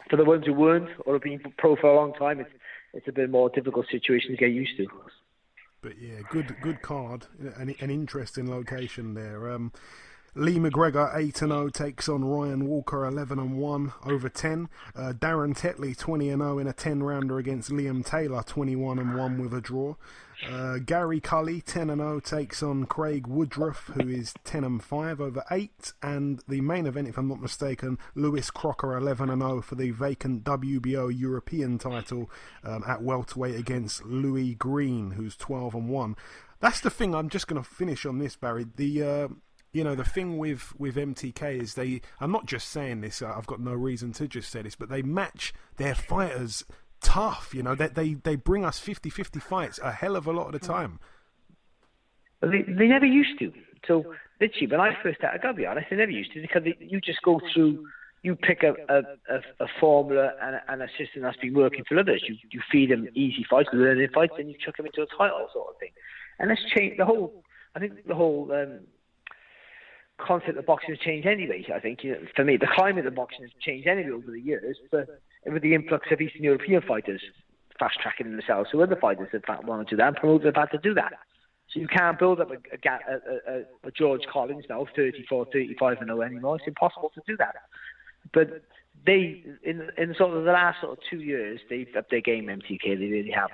For the ones who weren't or have been pro for a long time, it's a bit more difficult situation to get used to. But yeah, good card, an interesting location there. Lee McGregor 8-0 takes on Ryan Walker 11-1 over 10. Darren Tetley 20-0 in a 10-rounder against Liam Taylor 21-1 with a draw. Gary Cully 10-0 takes on Craig Woodruff, who is 10-5 over 8. And the main event, if I'm not mistaken, Lewis Crocker 11-0 for the vacant WBO European title at welterweight against Louis Green, who's 12-1. That's the thing. I'm just going to finish on this, Barry. The thing with MTK is I'm not just saying this, I've got no reason to just say this, but they match their fighters tough, they bring us 50-50 fights a hell of a lot of the time. They never used to. So, literally, when I first started, I got to be honest, they never used to, because you just go through, you pick a formula and a system that's been working for others. You feed them easy fights, learning fights, and you chuck them into a title sort of thing. And that's changed the whole concept of boxing has changed anyway. I think for me, the climate of boxing has changed anyway over the years. But with the influx of Eastern European fighters fast tracking themselves, so other fighters have wanted to do that, and promoters have had to do that. So you can't build up a George Collins now, 34, 35-0 anymore. It's impossible to do that. But they, in sort of the last sort of 2 years, they've upped their game. MTK, they really have.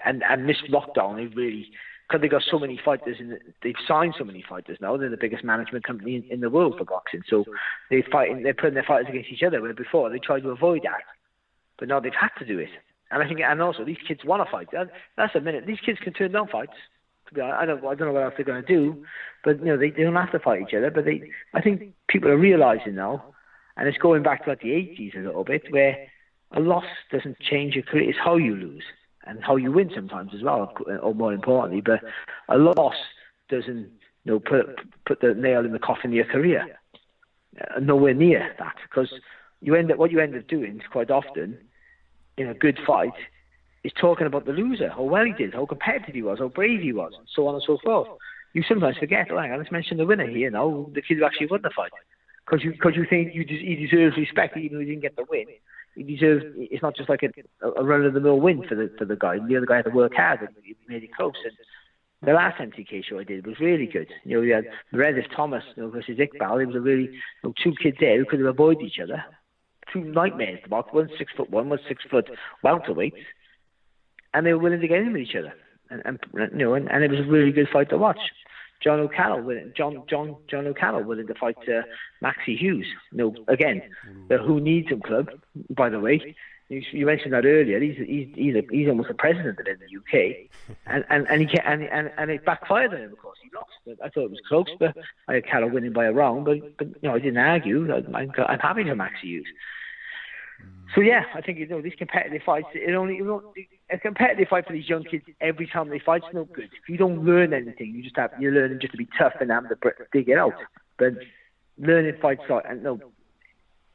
And this lockdown, they've really. Because they got so many fighters, they've signed so many fighters now. They're the biggest management company in the world for boxing. So they're putting their fighters against each other. Where before they tried to avoid that, but now they've had to do it. And I think, and also these kids want to fight. That's a minute. These kids can turn down fights. To be honest, I don't know what else they're going to do, but they don't have to fight each other. But I think people are realising now, and it's going back to like the 80s a little bit, where a loss doesn't change your career. It's how you lose and how you win sometimes as well, or more importantly. But a loss doesn't put the nail in the coffin of your career. Nowhere near that, because what you end up doing quite often in a good fight is talking about the loser, how well he did, how competitive he was, how brave he was, and so on and so forth. You sometimes forget, hang on, let's mention the winner here now, the kid who actually won the fight. Because you think he deserves respect even though he didn't get the win. It's not just like a run-of-the-mill win for the guy. The other guy had to work hard and he made it close. And the last MTK show I did was really good. We had Meredith Thomas versus Iqbal. It was a really two kids there who could have avoided each other. Two nightmares to box. 1 6'1", 1 6 foot welterweights. And they were willing to get in with each other, and it was a really good fight to watch. John O'Connell willing to fight Maxie Hughes. Again, the Who Needs Him club. By the way, you mentioned that earlier. He's almost the president of it in the UK, and it backfired on him. Of course, he lost. I thought it was close, but I had Callum winning by a round. But I didn't argue. I'm happy for Maxie Hughes. So yeah, I think these competitive fights. A competitive fight for these young kids every time they fight is no good. If you don't learn anything, you're learning just to be tough and have to dig it out. But learning fights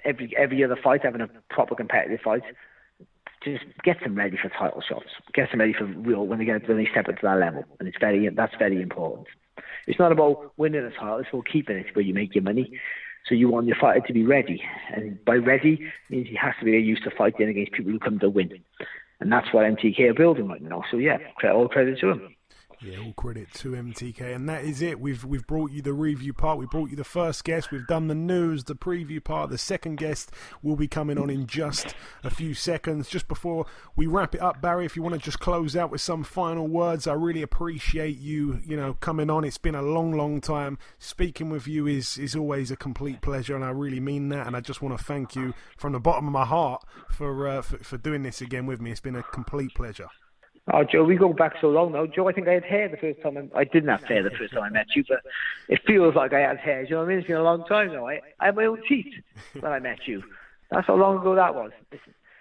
every other fight, having a proper competitive fight, just gets them ready for title shots. Gets them ready for real when they step up to that level, and that's very important. It's not about winning a title; it's about keeping it where you make your money. So you want your fighter to be ready. And by ready means he has to be used to fighting against people who come to win. And that's what MTK are building right now. So yeah, all credit to him. Yeah, all credit to MTK, and that is it. We've brought you the review part. We brought you the first guest. We've done the news, the preview part. The second guest will be coming on in just a few seconds. Just before we wrap it up, Barry, if you want to just close out with some final words, I really appreciate you coming on. It's been a long time. Speaking with you is always a complete pleasure, and I really mean that. And I just want to thank you from the bottom of my heart for doing this again with me. It's been a complete pleasure. Oh, Joe, we go back so long now. Joe, I think I had hair the first time. I didn't have hair the first time I met you, but it feels like I had hair. You know what I mean? It's been a long time now. I had my own teeth when I met you. That's how long ago that was.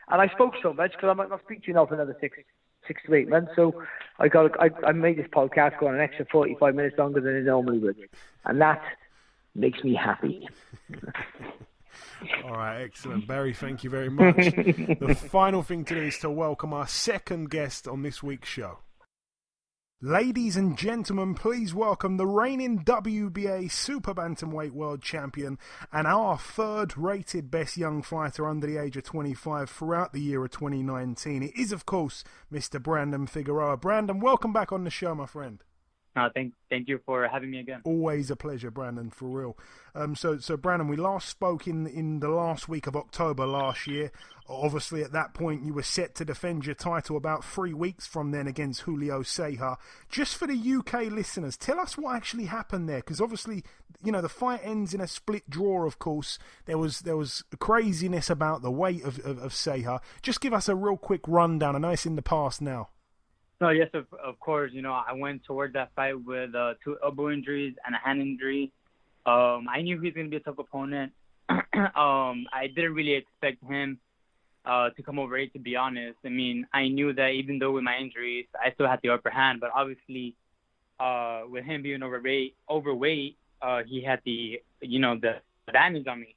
And I spoke so much because I might not speak to you now for another six to 8 months. So I made this podcast go on an extra 45 minutes longer than it normally would. And that makes me happy. All right, excellent. Barry, thank you very much. The final thing to do is to welcome our second guest on this week's show. Ladies and gentlemen, please welcome the reigning WBA Super-Bantamweight World Champion and our third-rated best young fighter under the age of 25 throughout the year of 2019. It is, of course, Mr. Brandon Figueroa. Brandon, welcome back on the show, my friend. Thank you for having me again. Always a pleasure, Brandon, for real. So Brandon, we last spoke in the last week of October last year. Obviously, at that point, you were set to defend your title about 3 weeks from then against Julio Ceja. Just for the UK listeners, tell us what actually happened there, because obviously, the fight ends in a split draw. Of course, there was craziness about the weight of Ceja. Just give us a real quick rundown. I know it's in the past now. No, yes, of course. I went toward that fight with 2 elbow injuries and a hand injury. I knew he was going to be a tough opponent. I didn't really expect him to come overweight, to be honest. I mean, I knew that even though with my injuries, I still had the upper hand. But obviously, with him being overweight, he had the advantage on me.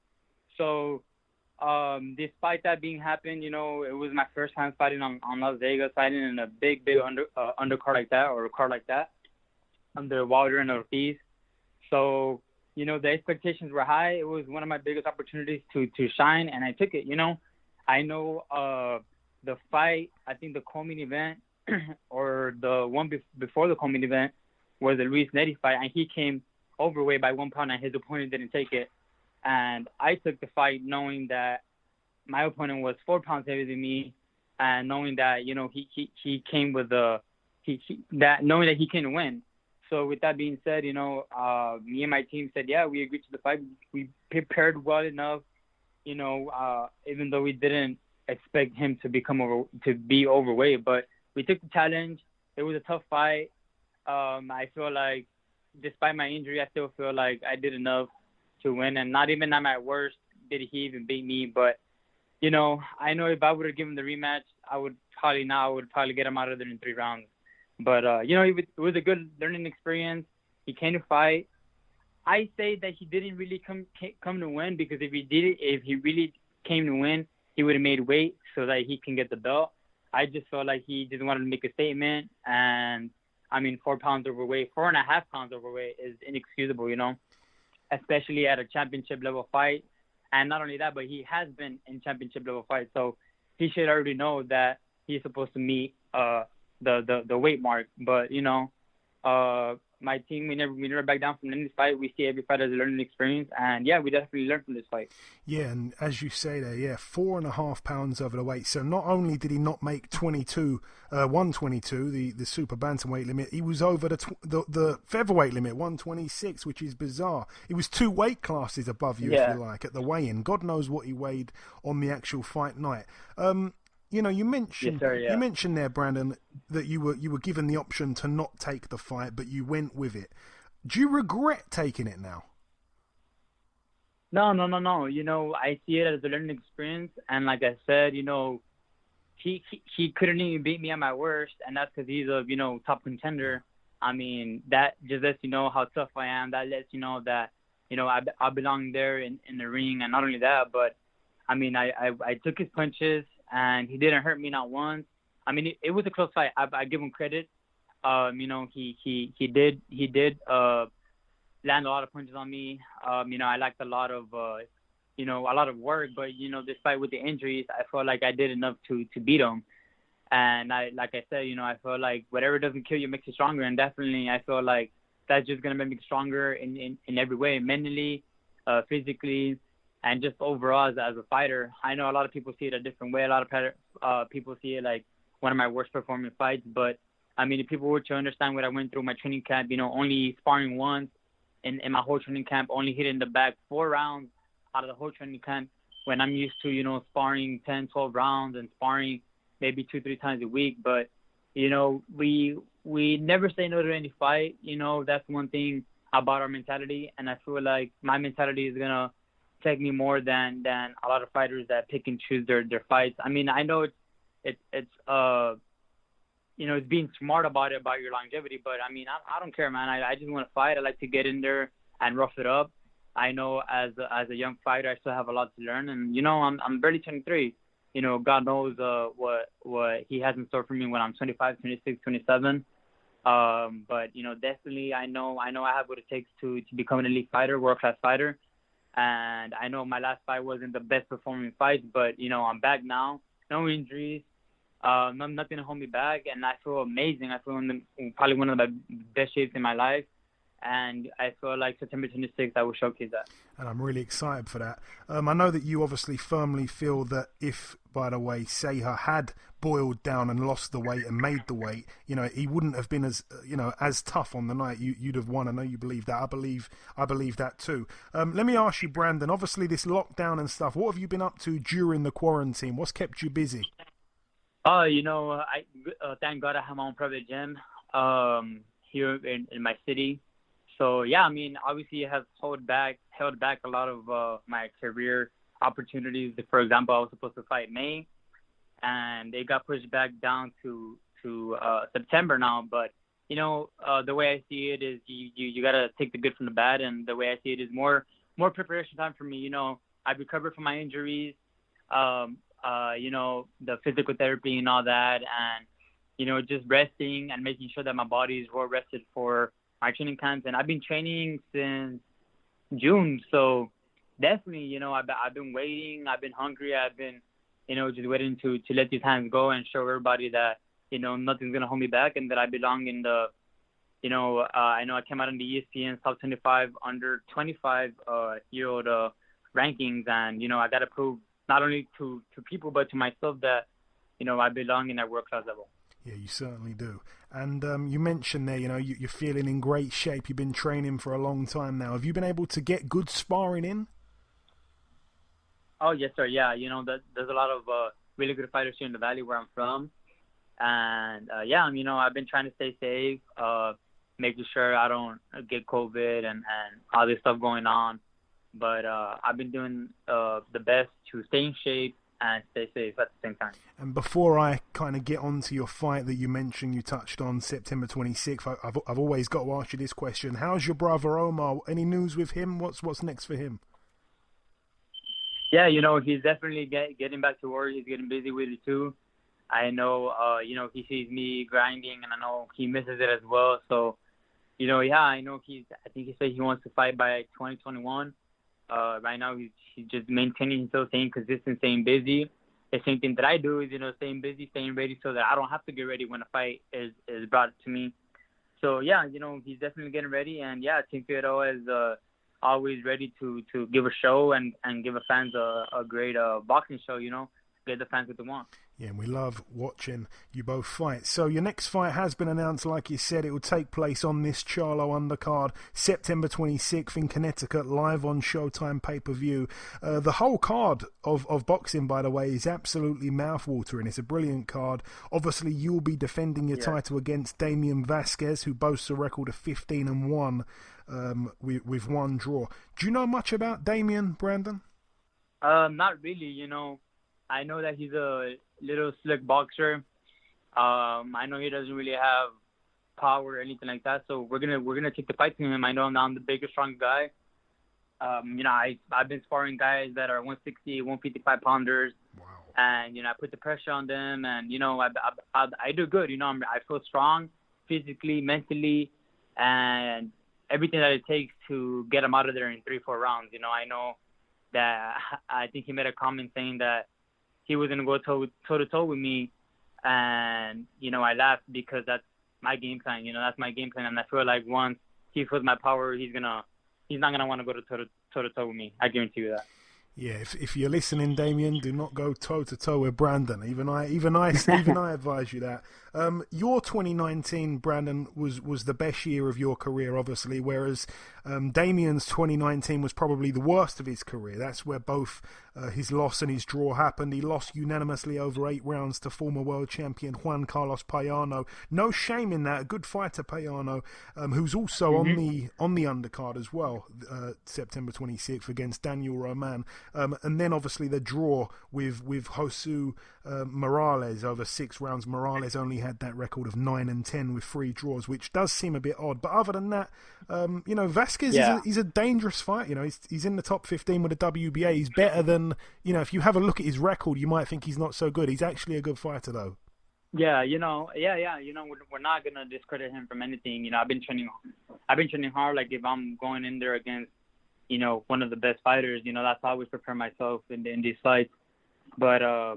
So, despite that being happened, it was my first time fighting on Las Vegas, fighting in a big undercard like that, or a card like that, under Wilder and Ortiz. So, the expectations were high. It was one of my biggest opportunities to shine, and I took it. I know the fight, I think the co-main event, or the one before the co-main event, was the Luis Neri fight, and he came overweight by 1 pound, and his opponent didn't take it. And I took the fight knowing that my opponent was 4 pounds heavier than me, and knowing that he came with knowing that he can win. So with that being said, me and my team said, yeah, we agreed to the fight. We prepared well enough, even though we didn't expect him to be overweight, but we took the challenge. It was a tough fight. I feel like, despite my injury, I still feel like I did enough to win. And not even at my worst did he even beat me. But, I know if I would have given the rematch, I would probably get him out of there in 3 rounds. But, it was a good learning experience. He came to fight. I say that he didn't really come to win, because if he really came to win, he would have made weight so that he can get the belt. I just felt like he just wanted to make a statement. And, 4 pounds overweight, 4.5 pounds overweight is inexcusable, especially at a championship level fight. And not only that, but he has been in championship level fights. So he should already know that he's supposed to meet the weight mark. But, my team, we never back down from any fight. We see every fight as a learning experience. And, we definitely learned from this fight. Yeah, and as you say there, 4.5 pounds over the weight. So not only did he not make 122, the super bantamweight limit, he was over the featherweight limit, 126, which is bizarre. He was 2 weight classes above you, if you like, at the weigh-in. God knows what he weighed on the actual fight night. You mentioned you mentioned there, Brandon, that you were given the option to not take the fight, but you went with it. Do you regret taking it now? No. I see it as a learning experience, and like I said, he couldn't even beat me at my worst, and that's because he's a top contender. That just lets you know how tough I am. That lets you know that I belong there in the ring, and not only that, but I took his punches. And he didn't hurt me not once. It was a close fight. I give him credit. He did land a lot of punches on me. I lacked a lot of work. But despite with the injuries, I felt like I did enough to beat him. And like I said, I feel like whatever doesn't kill you makes you stronger. And definitely, I feel like that's just gonna make me stronger in every way, mentally, physically. And just overall as a fighter. I know a lot of people see it a different way. A lot of people see it like one of my worst performing fights. But, if people were to understand what I went through my training camp, only sparring once in my whole training camp, only hitting the bag 4 rounds out of the whole training camp, when I'm used to, sparring 10, 12 rounds and sparring maybe 2-3 times a week. But, we never say no to any fight. That's one thing about our mentality. And I feel like my mentality is going to take me more than a lot of fighters that pick and choose their fights. I know it's being smart about your longevity, but I don't care, man. I just want to fight. I like to get in there and rough it up. I know as a young fighter, I still have a lot to learn, and I'm barely 23. God knows what he has in store for me when I'm 25, 26, 27. But definitely I know I have what it takes to become an elite fighter, world class fighter. And I know my last fight wasn't the best performing fight, but, I'm back now. No injuries. Nothing to hold me back. And I feel amazing. I feel in probably one of the best shapes in my life. And I feel like September 26th, I will showcase that. And I'm really excited for that. I know that you obviously firmly feel that if, by the way, Ceja had boiled down and lost the weight and made the weight, he wouldn't have been as tough on the night. You'd have won. I know you believe that. I believe that too. Let me ask you, Brandon, obviously this lockdown and stuff, what have you been up to during the quarantine? What's kept you busy? I thank God I have my own private gym here in my city. So, obviously I have held back a lot of my career opportunities. For example, I was supposed to fight May, and they got pushed back down to September now. But, the way I see it is you got to take the good from the bad, and the way I see it is more preparation time for me. I've recovered from my injuries, the physical therapy and all that, and, just resting and making sure that my body is well rested for my training camps. And I've been training since June, so definitely, I've been waiting. I've been hungry. I've been, just waiting to let these hands go and show everybody that, nothing's gonna hold me back, and that I belong in the, I know I came out in the ESPN top 25 under 25 year old rankings, and I gotta prove not only to people but to myself that, I belong in that world class level. Yeah, you certainly do. And you mentioned there, you're feeling in great shape. You've been training for a long time now. Have you been able to get good sparring in? Oh, yes, sir. Yeah, there's a lot of really good fighters here in the Valley where I'm from. And, I've been trying to stay safe. making sure I don't get COVID and all this stuff going on. But I've been doing the best to stay in shape and stay safe at the same time. And before I kind of get on to your fight that you mentioned, you touched on September 26th, I've always got to ask you this question. How's your brother Omar? Any news with him? What's next for him? Yeah, he's definitely getting back to work. He's getting busy with it too. I know, he sees me grinding, and I know he misses it as well. So, I know I think he said he wants to fight by 2021. Right now, he's just maintaining himself, staying consistent, staying busy. The same thing that I do is, staying busy, staying ready so that I don't have to get ready when a fight is brought to me. So, yeah, he's definitely getting ready. And, yeah, Team Figueroa is always ready to give a show and give the fans a great boxing show, get the fans what they want. Yeah, and we love watching you both fight. So your next fight has been announced, like you said. It will take place on this Charlo undercard, September 26th in Connecticut, live on Showtime pay-per-view. The whole card of boxing, by the way, is absolutely mouth-watering. It's a brilliant card. Obviously, you'll be defending your title against Damien Vazquez, who boasts a record of 15-1 with one draw. Do you know much about Damien, Brandon? Not really, I know that he's a little slick boxer. I know he doesn't really have power or anything like that. So we're gonna take the fight to him. I know I'm the biggest, strong guy. I've been sparring guys that are 160, 155 pounders. Wow. And I put the pressure on them, and I do good. I feel strong, physically, mentally, and everything that it takes to get him out of there in 3-4 rounds. I know that I think he made a comment saying that he was going to go toe-to-toe with me, and, I laughed because that's my game plan. That's my game plan, and I feel like once he feels my power, he's not going to want to go toe-to-toe with me. I guarantee you that. Yeah, if you're listening, Damien, do not go toe-to-toe with Brandon. Even I advise you that. Your 2019, Brandon, was the best year of your career, obviously, whereas Damien's 2019 was probably the worst of his career. That's where both his loss and his draw happened. He lost unanimously over 8 rounds to former world champion Juan Carlos Payano. No shame in that. A good fighter, Payano, who's also on the undercard as well, September 26th against Daniel Roman. And then obviously the draw with Josu Morales over 6 rounds. Morales only had that record of 9-10 with 3 draws, which does seem a bit odd. But other than that, Vazquez he's a dangerous fighter. He's in the top 15 with the WBA. He's better than, if you have a look at his record, you might think he's not so good. He's actually a good fighter, though. Yeah, we're not gonna discredit him from anything. I've been training hard. Like if I'm going in there against, one of the best fighters, that's how I always prepare myself in these fights. But I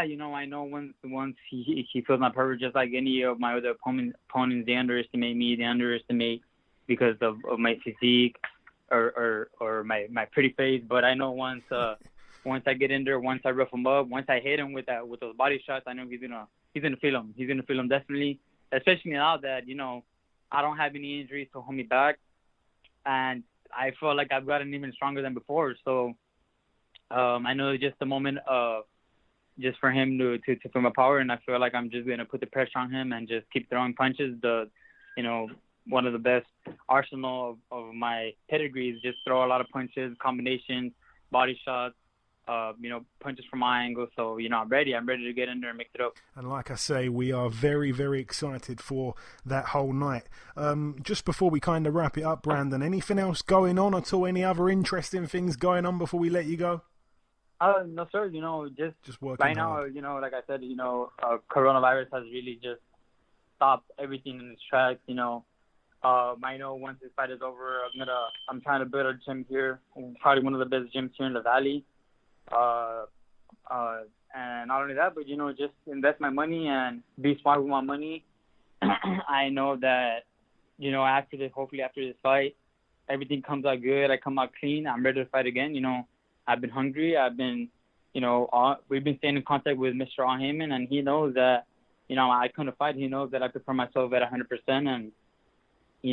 know once he feels my power, just like any of my other opponents, they underestimate me. They underestimate because of my physique or my pretty face. But I know once I get in there, once I rough him up, once I hit him with those body shots, I know he's gonna feel them. He's gonna feel them definitely. Especially now that I don't have any injuries to hold me back, and I feel like I've gotten even stronger than before. So I know it's just a moment of just for him to feel my power, and I feel like I'm just gonna put the pressure on him and just keep throwing punches. One of the best arsenal of my pedigree is just throw a lot of punches, combinations, body shots, punches from my angle. So, I'm ready to get in there and mix it up. And like I say, we are very, very excited for that whole night. Just before we kind of wrap it up, Brandon, anything else going on at all? Any other interesting things going on before we let you go? No, sir. Just working right hard. Now, like I said, coronavirus has really just stopped everything in its tracks. I know once this fight is over, I'm trying to build a gym here, probably one of the best gyms here in the Valley. And not only that, but just invest my money and be smart with my money. I know that hopefully after this fight, everything comes out good. I come out clean. I'm ready to fight again. I've been hungry. I've been, we've been staying in contact with Mr. Al-Heyman, and he knows that, I couldn't fight. He knows that I prepare myself at 100%. And,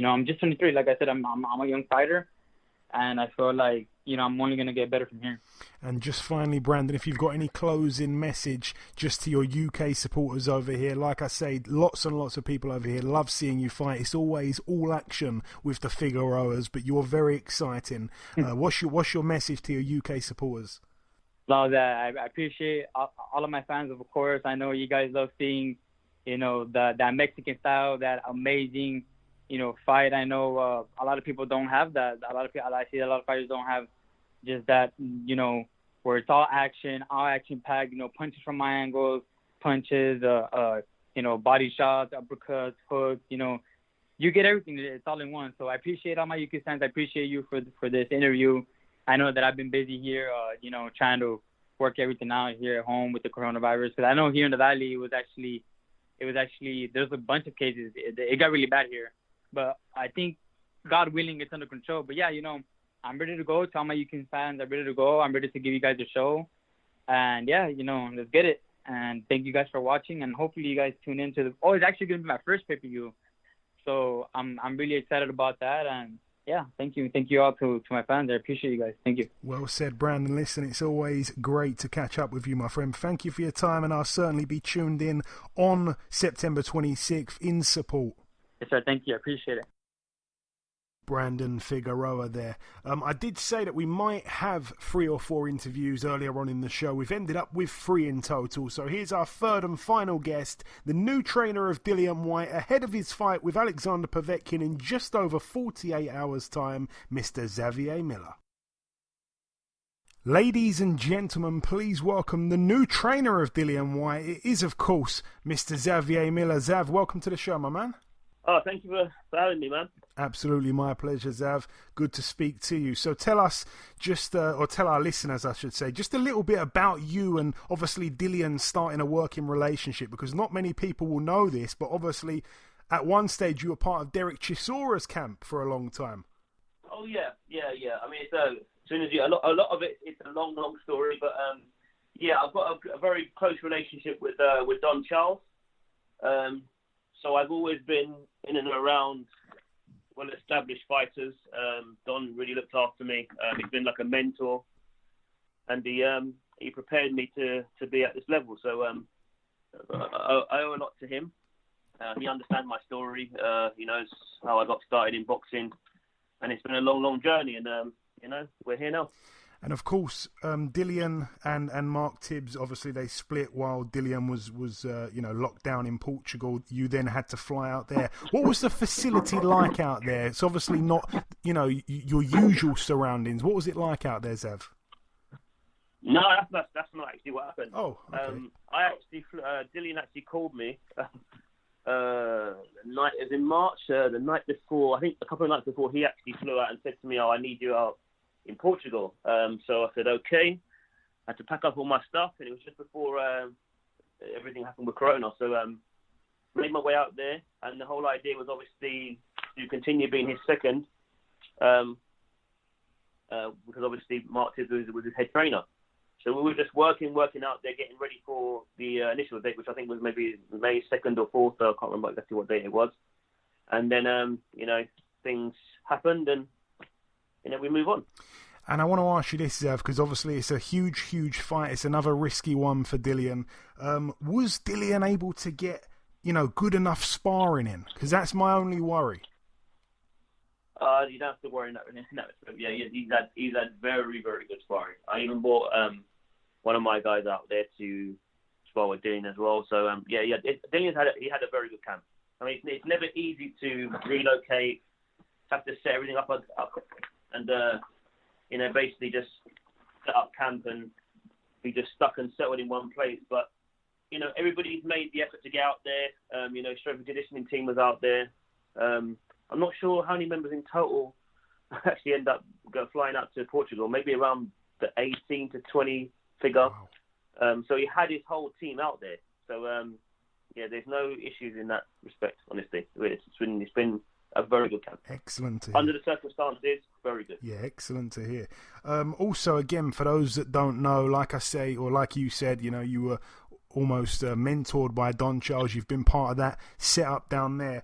I'm just 23. Like I said, I'm a young fighter, and I feel like, I'm only going to get better from here. And just finally, Brandon, if you've got any closing message just to your UK supporters over here, like I say, lots and lots of people over here love seeing you fight. It's always all action with the Figueroas, but you're very exciting. What's your message to your UK supporters? Love that. I appreciate all of my fans, of course. I know you guys love seeing, that Mexican style, that amazing, fight. I know a lot of people don't have that. I see a lot of fighters don't have just that, where it's all action packed, punches from my angles, punches, body shots, uppercuts, hooks, you get everything. It's all in one. So I appreciate all my UK fans. I appreciate you for this interview. I know that I've been busy here, trying to work everything out here at home with the coronavirus. Because I know here in the Valley, it was actually, there's a bunch of cases. It got really bad here. But I think, God willing, it's under control. But yeah, I'm ready to go. Tell my UK fans I'm ready to go. I'm ready to give you guys a show. And yeah, let's get it. And thank you guys for watching. And hopefully you guys tune in to it's actually going to be my first pay-per-view. So I'm really excited about that. And yeah, thank you. Thank you all to my fans. I appreciate you guys. Thank you. Well said, Brandon. Listen, it's always great to catch up with you, my friend. Thank you for your time, and I'll certainly be tuned in on September 26th in support. Yes, sir. Thank you. I appreciate it. Brandon Figueroa there. I did say that we might have 3 or 4 interviews earlier on in the show. We've ended up with 3 in total. So here's our third and final guest, the new trainer of Dillian Whyte, ahead of his fight with Alexander Povetkin in just over 48 hours' time, Mr. Xavier Miller. Ladies and gentlemen, please welcome the new trainer of Dillian Whyte. It is, of course, Mr. Xavier Miller. Zav, welcome to the show, my man. Oh, thank you for having me, man. Absolutely my pleasure, Zav. Good to speak to you. So tell us or tell our listeners, I should say, just a little bit about you and obviously Dillian starting a working relationship, because not many people will know this, but obviously at one stage you were part of Derek Chisora's camp for a long time. Oh, yeah. I mean, as soon as a lot of it, it's a long story, but I've got a very close relationship with Don Charles. So I've always been in and around well-established fighters. Don really looked after me. He's been like a mentor, and he prepared me to be at this level. So I owe a lot to him. He understands my story. He knows how I got started in boxing, and it's been a long journey. And we're here now. And of course, Dillian and Mark Tibbs, obviously they split while Dillian was locked down in Portugal. You then had to fly out there. What was the facility like out there? It's obviously not, your usual surroundings. What was it like out there, Zev? No, that's not actually what happened. Oh, okay. Dillian actually called me. Night is in March. The night before, I think a couple of nights before, he actually flew out and said to me, "Oh, I need you out in Portugal." So I said, okay. I had to pack up all my stuff, and it was just before everything happened with Corona. So made my way out there, and the whole idea was obviously to continue being his second, because obviously Mark Tibbs was his head trainer. So we were just working out there, getting ready for the initial date, which I think was maybe May 2nd or 4th. I can't remember exactly what date it was. And then, things happened, and we move on. And I want to ask you this, Zev, because obviously it's a huge fight. It's another risky one for Dillian. Was Dillian able to get, good enough sparring in? Because that's my only worry. You don't have to worry in that respect. Yeah, he's had very, very good sparring. I even brought one of my guys out there to spar with Dillian as well. So Dillian's had a very good camp. I mean, it's never easy to relocate, have to set everything up and basically just set up camp and be just stuck and settled in one place. But everybody's made the effort to get out there. Strength and conditioning team was out there. I'm not sure how many members in total actually end up flying out to Portugal. Maybe around the 18 to 20 figure. Wow. So he had his whole team out there. So there's no issues in that respect. Honestly, it's been a very good camp. Excellent to hear. Under the circumstances, very good. Yeah, excellent to hear. Also, again, for those that don't know, like I say, or like you said, you were almost mentored by Don Charles. You've been part of that setup down there.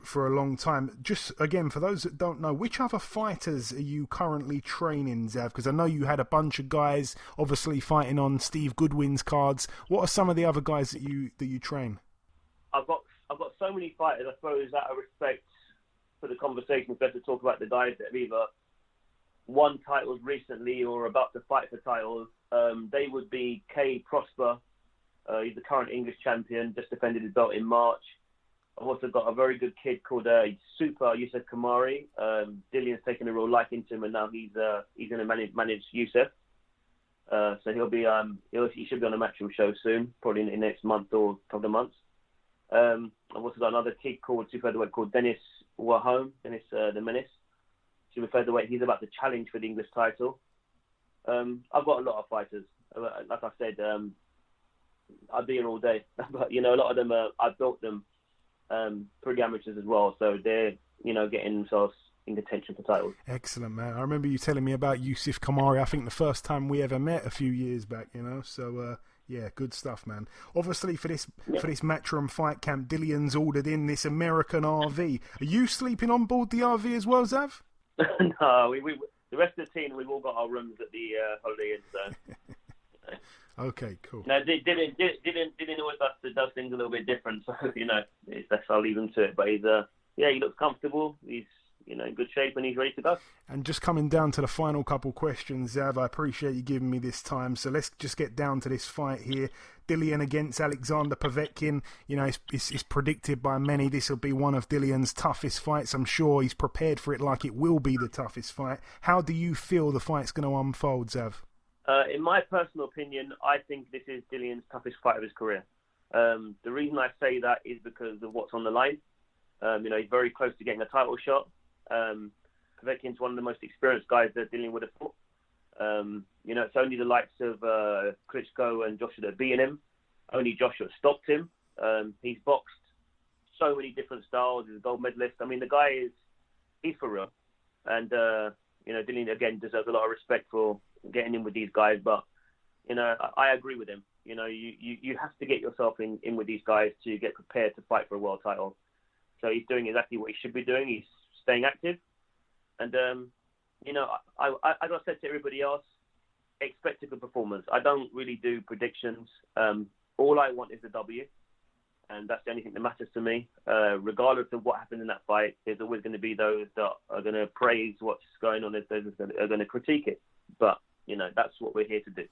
for a long time. Just again, for those that don't know, which other fighters are you currently training, Zav? Because I know you had a bunch of guys, obviously fighting on Steve Goodwin's cards. What are some of the other guys that you train? I've got so many fighters. I suppose out of respect for the conversation, it's better to talk about the guys that have either won titles recently or about to fight for titles. They would be Kay Prosper. He's the current English champion, just defended his belt in March. I've also got a very good kid called Super Yusuf Kamari. Dillian's taken a real liking to him, and now he's going to manage Yusuf. So he'll be he should be on a matchroom show soon, probably in the next month or couple of months. I've also got another kid called Super-Featherweight called Dennis Wahome, Dennis the Menace. Super-Featherweight, he's about to challenge for the English title. I've got a lot of fighters. Like I said, I'd be here all day. But, a lot of them, I've built them pretty amateurs as well. So they're, getting themselves in contention for titles. Excellent, man. I remember you telling me about Yusuf Kamari, I think the first time we ever met a few years back, So, yeah, good stuff, man. Obviously, for this Matchroom fight camp, Dillian's ordered in this American RV. Are you sleeping on board the RV as well, Zav? No, we the rest of the team, we've all got our rooms at the Holiday Inn, so... Okay, cool. No, Dillian always does things a little bit different, so, I'll leave him to it. But he's, he looks comfortable. He's, in good shape, and he's ready to go. And just coming down to the final couple questions, Zav, I appreciate you giving me this time. So let's just get down to this fight here. Dillian against Alexander Povetkin. It's predicted by many this will be one of Dillian's toughest fights. I'm sure he's prepared for it like it will be the toughest fight. How do you feel the fight's going to unfold, Zav? In my personal opinion, I think this is Dillian's toughest fight of his career. The reason I say that is because of what's on the line. He's very close to getting a title shot. Povetkin's one of the most experienced guys that Dillian would have fought. It's only the likes of Klitschko and Joshua that have beaten him. Only Joshua stopped him. He's boxed so many different styles. He's a gold medalist. I mean, the guy he's for real. And, Dillian, again, deserves a lot of respect for getting in with these guys. But, I agree with him. You have to get yourself in with these guys to get prepared to fight for a world title. So he's doing exactly what he should be doing. He's staying active. And, as I said to everybody else, expect a good performance. I don't really do predictions. All I want is the W. And that's the only thing that matters to me. Regardless of what happens in that fight, there's always going to be those that are going to praise what's going on. There's those that are going to critique it. But, that's what we're here to do.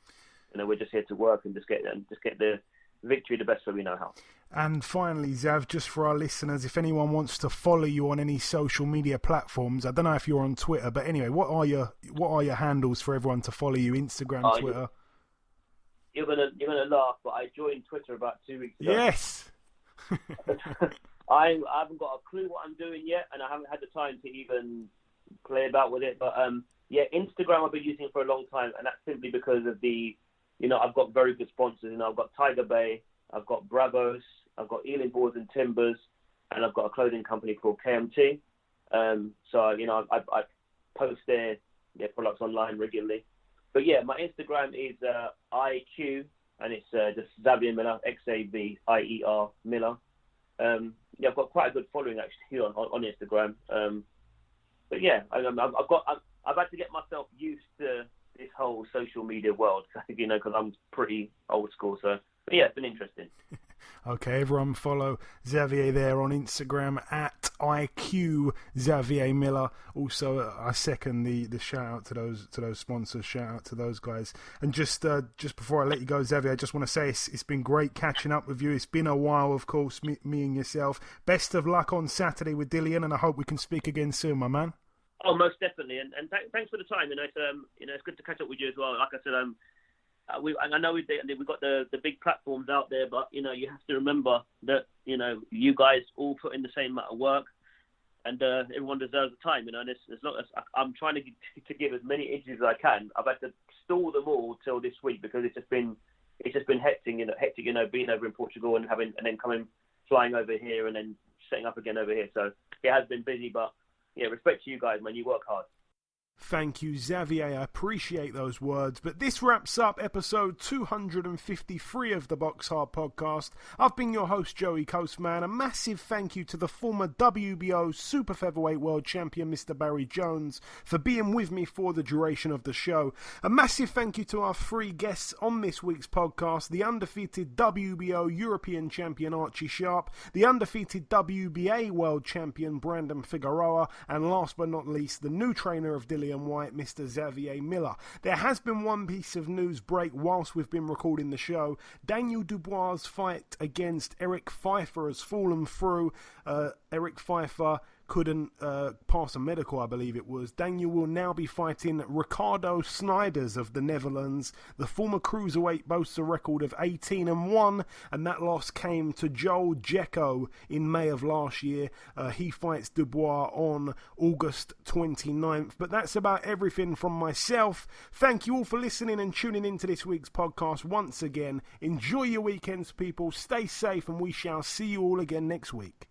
We're just here to work and just get the victory the best way we know how. And finally, Zav, just for our listeners, if anyone wants to follow you on any social media platforms, I don't know if you're on Twitter, but anyway, what are your handles for everyone to follow you? Instagram, Twitter. You're gonna laugh, but I joined Twitter about 2 weeks ago. Yes. I haven't got a clue what I'm doing yet, and I haven't had the time to even play about with it. But Instagram I've been using for a long time, and that's simply because of I've got very good sponsors. I've got Tiger Bay, I've got Bravos, I've got Ealing Boards and Timbers, and I've got a clothing company called KMT. I post their products online regularly. But my Instagram is IQ, and it's just Xavier Miller, Xavier Miller. I've got quite a good following actually on Instagram. I've had to get myself used to this whole social media world, because I'm pretty old school. So, it's been interesting. Okay, everyone follow Xavier there on Instagram at IQ Xavier Miller. Also, I second the shout out to those sponsors. Shout out to those guys. And just before I let you go, Xavier, I just want to say it's been great catching up with you. It's been a while, of course, me and yourself. Best of luck on Saturday with Dillian, and I hope we can speak again soon, my man. Oh, most definitely, and thanks for the time. It's good to catch up with you as well. Like I said, I know we've got the big platforms out there, but you have to remember that you guys all put in the same amount of work, and everyone deserves the time. I'm trying to give as many interviews as I can. I've had to stall them all till this week because it's just been hectic. Being over in Portugal and then flying over here and then setting up again over here. So it has been busy, but. Yeah, respect to you guys, man. You work hard. Thank you, Xavier. I appreciate those words. But this wraps up episode 253 of the BoxHard Podcast. I've been your host, Joey Coastman. A massive thank you to the former WBO Super-Featherweight World Champion, Mr. Barry Jones, for being with me for the duration of the show. A massive thank you to our three guests on this week's podcast, the undefeated WBO European Champion, Archie Sharp, the undefeated WBA World Champion, Brandon Figueroa, and last but not least, the new trainer of Dillian Whyte, Mr. Xavier Miller. There has been one piece of news break whilst we've been recording the show. Daniel Dubois' fight against Eric Pfeiffer has fallen through. Eric Pfeiffer couldn't pass a medical, I believe it was. Daniel will now be fighting Ricardo Snijders of the Netherlands. The former cruiserweight boasts a record of 18-1, and that loss came to Joel Jecko in May of last year. He fights Dubois on August 29th. But that's about everything from myself. Thank you all for listening and tuning into this week's podcast once again. Enjoy your weekends, people. Stay safe, and we shall see you all again next week.